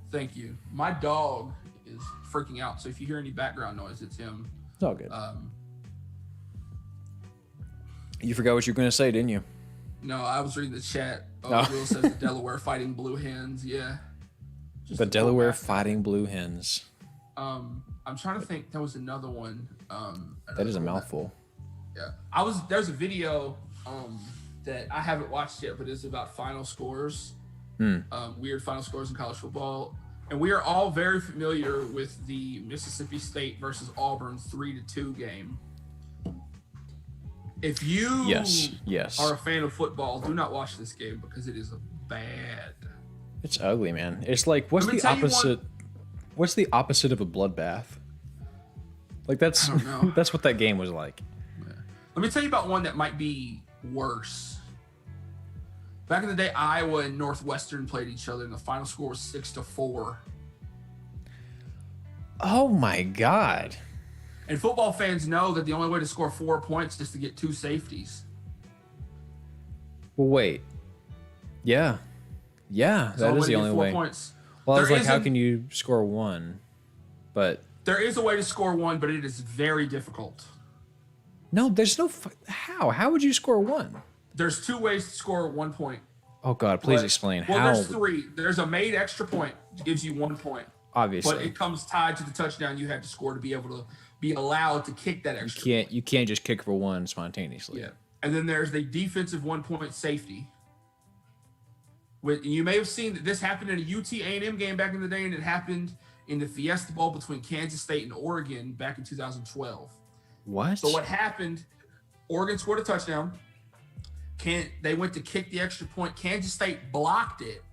Speaker 1: Thank you. My dog is freaking out, so if you hear any background noise, it's him.
Speaker 2: It's all good. You forgot what you were going to say, didn't you?
Speaker 1: No, I was reading the chat. Will says the Delaware Fighting Blue Hens. Yeah.
Speaker 2: Just the Delaware Fighting Blue Hens.
Speaker 1: I'm trying to think. There was another one.
Speaker 2: That is a mouthful.
Speaker 1: Yeah. There's a video that I haven't watched yet, but it's about final scores. Weird final scores in college football. And we are all very familiar with the Mississippi State versus Auburn 3-2 game. If you are a fan of football, do not watch this game because it is bad.
Speaker 2: It's ugly, man. It's like, what's the opposite? What's the opposite of a bloodbath? Like that's that's what that game was like.
Speaker 1: Yeah. Let me tell you about one that might be worse. Back in the day, Iowa and Northwestern played each other, and the final score was 6-4.
Speaker 2: Oh my God.
Speaker 1: And football fans know that the only way to score 4 points is to get 2 safeties.
Speaker 2: Well, wait. Yeah, that is the only way.
Speaker 1: Points.
Speaker 2: Well, I was like, how can you score 1? But
Speaker 1: there is a way to score 1, but it is very difficult.
Speaker 2: No, there's no. How? How would you score 1?
Speaker 1: There's 2 ways to score 1 point.
Speaker 2: Oh God, please explain how.
Speaker 1: Well, there's 3. There's a made extra point, gives you 1 point.
Speaker 2: Obviously,
Speaker 1: but it comes tied to the touchdown you had to score to be able to be allowed to kick that extra.
Speaker 2: You can't just kick for 1 spontaneously.
Speaker 1: Yeah, and then there's the defensive 1-point safety. You may have seen that this happened in a UT A&M game back in the day, and it happened in the Fiesta Bowl between Kansas State and Oregon back in 2012.
Speaker 2: What?
Speaker 1: So what happened? Oregon scored a touchdown. They went to kick the extra point. Kansas State blocked it,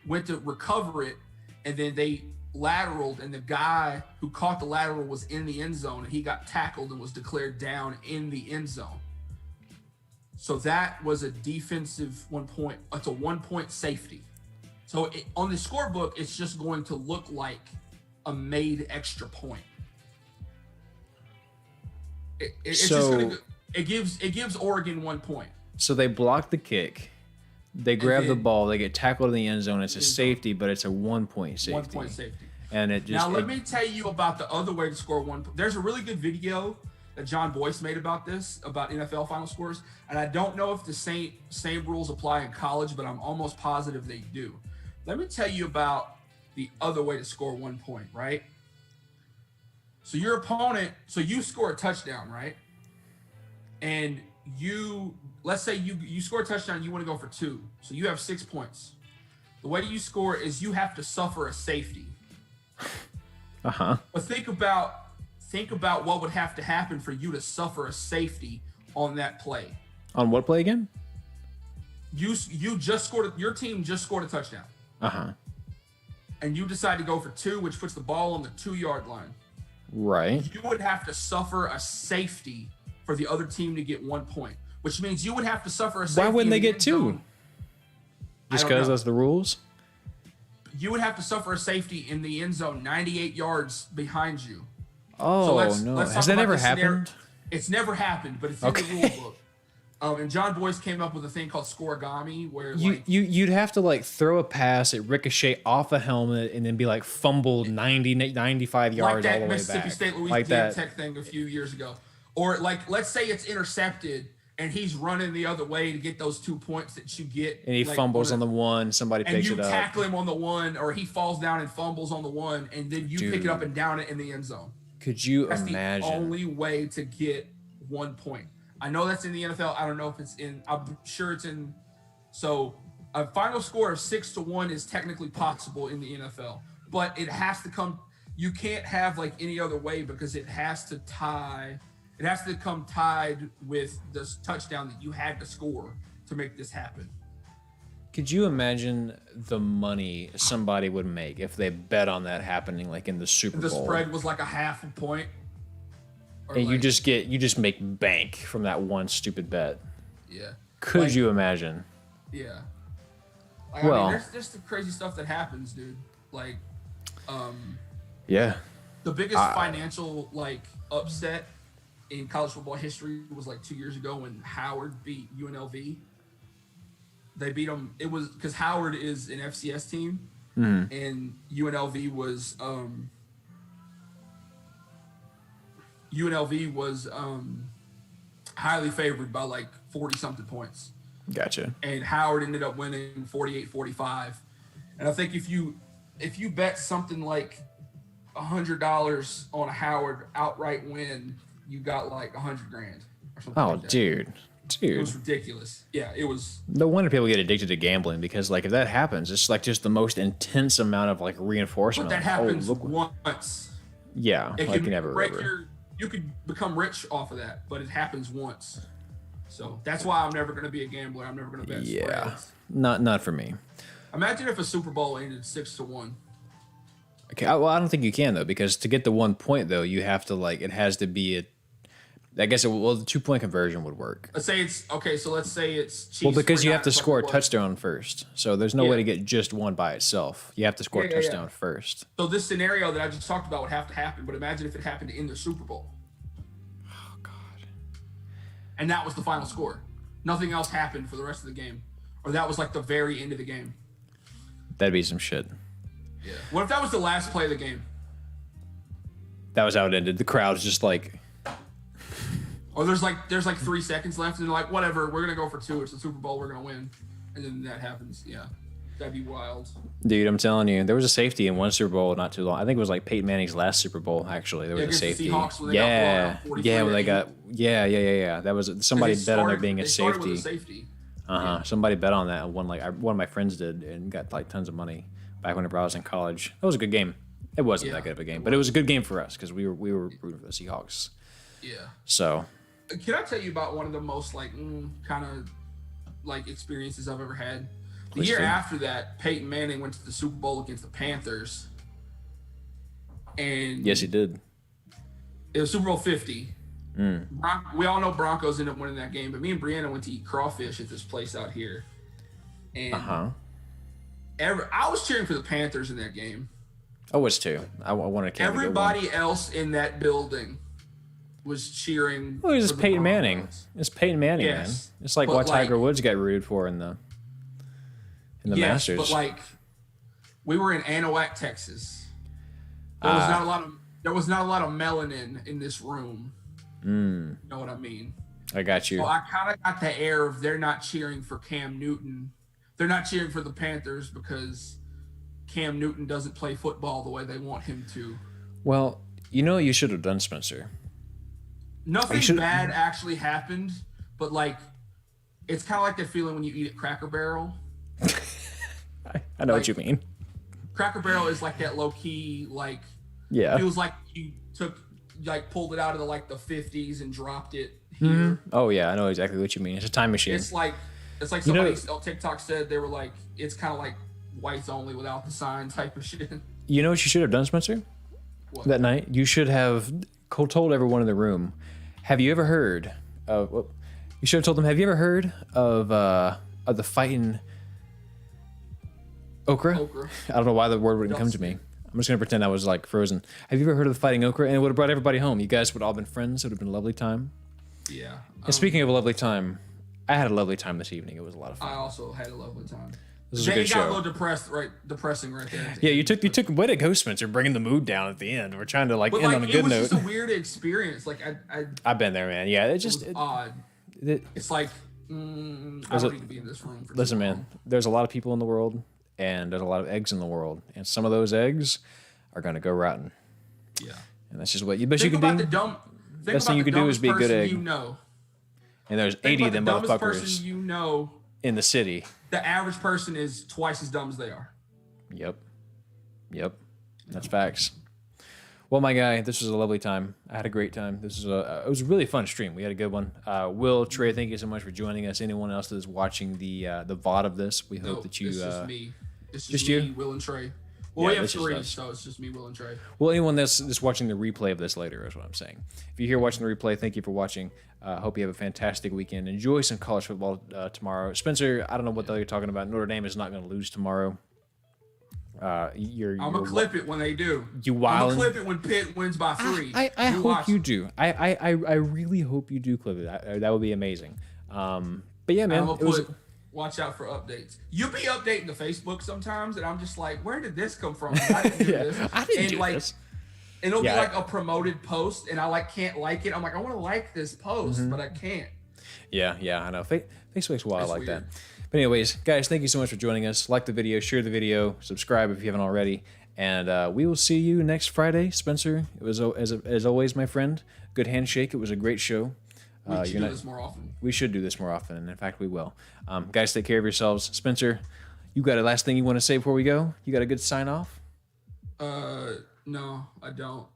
Speaker 1: went to recover it, and then they lateraled, and the guy who caught the lateral was in the end zone, and he got tackled and was declared down in the end zone. So that was a defensive 1 point. It's a 1-point safety. So on the scorebook, it's just going to look like a made extra point. It gives Oregon 1 point.
Speaker 2: So they block the kick, they grab the ball, they get tackled in the end zone. It's a safety, but it's a 1-point safety.
Speaker 1: 1-point safety.
Speaker 2: And it just
Speaker 1: let me tell you about the other way to score 1. There's a really good video that John Boyce made about this, about NFL final scores, and I don't know if the same rules apply in college, but I'm almost positive they do. Let me tell you about the other way to score 1 point, right? So your opponent, you score a touchdown, right? And let's say you score a touchdown, you want to go for 2. So you have 6 points. The way you score is you have to suffer a safety. But think about what would have to happen for you to suffer a safety on that play.
Speaker 2: On what play again?
Speaker 1: You just scored. Your team just scored a touchdown. And you decide to go for 2, which puts the ball on the 2-yard line.
Speaker 2: Right.
Speaker 1: You would have to suffer a safety for the other team to get 1 point, which means you would have to suffer a safety.
Speaker 2: Why wouldn't they get 2? Just because that's the rules?
Speaker 1: You would have to suffer a safety in the end zone 98 yards behind you.
Speaker 2: Oh, so no. Has that ever happened?
Speaker 1: It's never happened, but it's in the rule book. And John Boyce came up with a thing called scoregami, where
Speaker 2: you'd have to like throw a pass, it ricochet off a helmet, and then be like fumbled 95 yards all the way back.
Speaker 1: Mississippi State, Louisiana Tech thing a few years ago. Or like, let's say it's intercepted, and he's running the other way to get those 2 points that you get.
Speaker 2: And he fumbles on the 1, somebody picks it up.
Speaker 1: And you tackle him on the 1, or he falls down and fumbles on the 1, and then you pick it up and down it in the end zone.
Speaker 2: Could you
Speaker 1: That's
Speaker 2: imagine?
Speaker 1: the only way to get 1 point. I know that's in the NFL. I don't know if it's in. I'm sure it's in. So a final score of 6-1 is technically possible in the NFL, but it has to come. You can't have like any other way because it has to tie. It has to come tied with the touchdown that you had to score to make this happen.
Speaker 2: Could you imagine the money somebody would make if they bet on that happening, like in the Super Bowl?
Speaker 1: The spread was like a half a point.
Speaker 2: And like, you just make bank from that one stupid bet.
Speaker 1: Yeah.
Speaker 2: Could
Speaker 1: like,
Speaker 2: you imagine?
Speaker 1: Yeah. Like, well, I mean, there's just the crazy stuff that happens, dude. Like,
Speaker 2: yeah.
Speaker 1: The biggest financial like upset in college football history was like 2 years ago when Howard beat UNLV. They beat them. It was because Howard is an FCS team, and UNLV was highly favored by like 40-something points.
Speaker 2: Gotcha.
Speaker 1: And Howard ended up winning 48-45. And I think if you bet something like $100 on a Howard outright win, you got like $100,000 or something.
Speaker 2: Oh,
Speaker 1: like that.
Speaker 2: Dude.
Speaker 1: It was ridiculous. Yeah, it was.
Speaker 2: No wonder people get addicted to gambling because, like, if that happens, it's like just the most intense amount of like reinforcement.
Speaker 1: But that happens once.
Speaker 2: Yeah,
Speaker 1: it
Speaker 2: like
Speaker 1: can
Speaker 2: never.
Speaker 1: You could become rich off of that, but it happens once. So that's why I'm never going to be a gambler. I'm never going to bet spreads.
Speaker 2: Not for me.
Speaker 1: Imagine if a Super Bowl ended 6-1.
Speaker 2: Okay, well, I don't think you can though, because to get the 1 point though, you have to like it has to be a. I guess the 2-point conversion would work.
Speaker 1: Let's say it's okay. So let's say it's Chiefs.
Speaker 2: Well, because you have to score a touchdown first, so there's no way to get just one by itself. You have to score a touchdown first.
Speaker 1: So this scenario that I just talked about would have to happen, but imagine if it happened in the Super Bowl.
Speaker 2: Oh God!
Speaker 1: And that was the final score. Nothing else happened for the rest of the game, or that was like the very end of the game.
Speaker 2: That'd be some shit.
Speaker 1: Yeah. What if that was the last play of the game?
Speaker 2: That was how it ended. The crowd's just like.
Speaker 1: Or there's like 3 seconds left, and they're like, whatever, we're gonna go for 2. It's the Super Bowl, we're gonna win, and then that happens. Yeah, that'd be wild.
Speaker 2: Dude, I'm telling you, there was a safety in one Super Bowl not too long. I think it was like Peyton Manning's last Super Bowl. Actually, there was a safety.
Speaker 1: The Seahawks when they
Speaker 2: when they got That was somebody bet on there being a safety. Somebody bet on that, and one of my friends did, and got like tons of money back whenever I was in college. That was a good game. It wasn't that good of a game, but it was a good game for us because we were rooting for the Seahawks.
Speaker 1: Yeah.
Speaker 2: So.
Speaker 1: Can I tell you about one of the most like kind of like experiences I've ever had? The year after that, Peyton Manning went to the Super Bowl against the Panthers, and
Speaker 2: yes, he did.
Speaker 1: It was Super Bowl 50. We all know Broncos ended up winning that game, but me and Brianna went to eat crawfish at this place out here, and I was cheering for the Panthers in that game.
Speaker 2: I was too. I wanted to.
Speaker 1: Everybody else in that building was cheering.
Speaker 2: Well, it's Peyton Manning. It's Peyton Manning, man. It's like what Tiger Woods got rooted for in the Masters.
Speaker 1: But like, we were in Anahuac, Texas. There was not a lot of melanin in this room. You know what I mean?
Speaker 2: I got you.
Speaker 1: So I kind of got the air of they're not cheering for Cam Newton. They're not cheering for the Panthers because Cam Newton doesn't play football the way they want him to.
Speaker 2: Well, you know what you should have done, Spencer?
Speaker 1: Nothing bad actually happened, but like, it's kind of like that feeling when you eat at Cracker Barrel.
Speaker 2: I know what you mean.
Speaker 1: Cracker Barrel is like that low key, like, feels like you pulled it out of the 50s and dropped it here.
Speaker 2: Oh yeah, I know exactly what you mean. It's a time machine.
Speaker 1: It's like somebody on TikTok said, they were like, it's kind of like whites only without the sign type of shit. You
Speaker 2: know what you should have done, Spencer?
Speaker 1: What? That
Speaker 2: night, you should have told everyone in the room. Have you ever heard of? Well, you should have told them. Have you ever heard of the fighting okra? I don't know why the word wouldn't come to me. I'm just gonna pretend I was like frozen. Have you ever heard of the fighting okra? And it would have brought everybody home. You guys would have all been friends. It would have been a lovely time.
Speaker 1: Yeah.
Speaker 2: And speaking of a lovely time, I had a lovely time this evening. It was a lot of fun.
Speaker 1: I also had a lovely time.
Speaker 2: This was a good show.
Speaker 1: Got a little depressing right there.
Speaker 2: Yeah, you took way to go, Spencer, bringing the mood down at the end. We're trying to end on a good note.
Speaker 1: It was just a weird experience. Like
Speaker 2: I've been there, man. Yeah, it was
Speaker 1: odd. It's like I don't need to be in this room.
Speaker 2: Listen, man. There's a lot of people in the world, and there's a lot of eggs in the world, and some of those eggs are gonna go rotten.
Speaker 1: Yeah,
Speaker 2: and that's just what you. But you can do. Best thing you can do is be a good egg. and there's
Speaker 1: Think
Speaker 2: 80 of
Speaker 1: about
Speaker 2: them
Speaker 1: the dumbest
Speaker 2: motherfuckers
Speaker 1: person you know.
Speaker 2: in the city.
Speaker 1: The average person is twice as dumb as they are.
Speaker 2: Yep. That's facts. Well, my guy, this was a lovely time. I had a great time. It was a really fun stream. We had a good one. Will, Trey, thank you so much for joining us. Anyone else that is watching the VOD of this, we hope that you.
Speaker 1: It's just me. It's
Speaker 2: just
Speaker 1: me,
Speaker 2: you?
Speaker 1: Will, and Trey. Well, we have 3, so it's just me, Will, and Trey.
Speaker 2: Well, anyone that's watching the replay of this later is what I'm saying. If you're here watching the replay, thank you for watching. Hope you have a fantastic weekend. Enjoy some college football tomorrow. Spencer, I don't know what the hell you're talking about. Notre Dame is not going to lose tomorrow. I'm gonna
Speaker 1: clip it when they do.
Speaker 2: You wild.
Speaker 1: I'm gonna clip it when Pitt wins by 3.
Speaker 2: I hope you do. I really hope you do clip it. That would be amazing. But yeah, man.
Speaker 1: Watch out for updates. You'll be updating the Facebook sometimes, and I'm just like, where did this come from? I didn't do this.
Speaker 2: I didn't do this.
Speaker 1: And it'll be like a promoted post, and I can't like it. I'm like, I want to like this post, but I can't.
Speaker 2: Yeah, I know. Facebook's wild like
Speaker 1: weird.
Speaker 2: that. But anyways, guys, thank you so much for joining us. Like the video, share the video, subscribe if you haven't already, and we will see you next Friday. Spencer, it was as always, my friend. Good handshake. It was a great show.
Speaker 1: We should do this more often.
Speaker 2: We should do this more often, and in fact, we will. Guys, take care of yourselves. Spencer, you got a last thing you want to say before we go? You got a good sign off?
Speaker 1: No, I don't.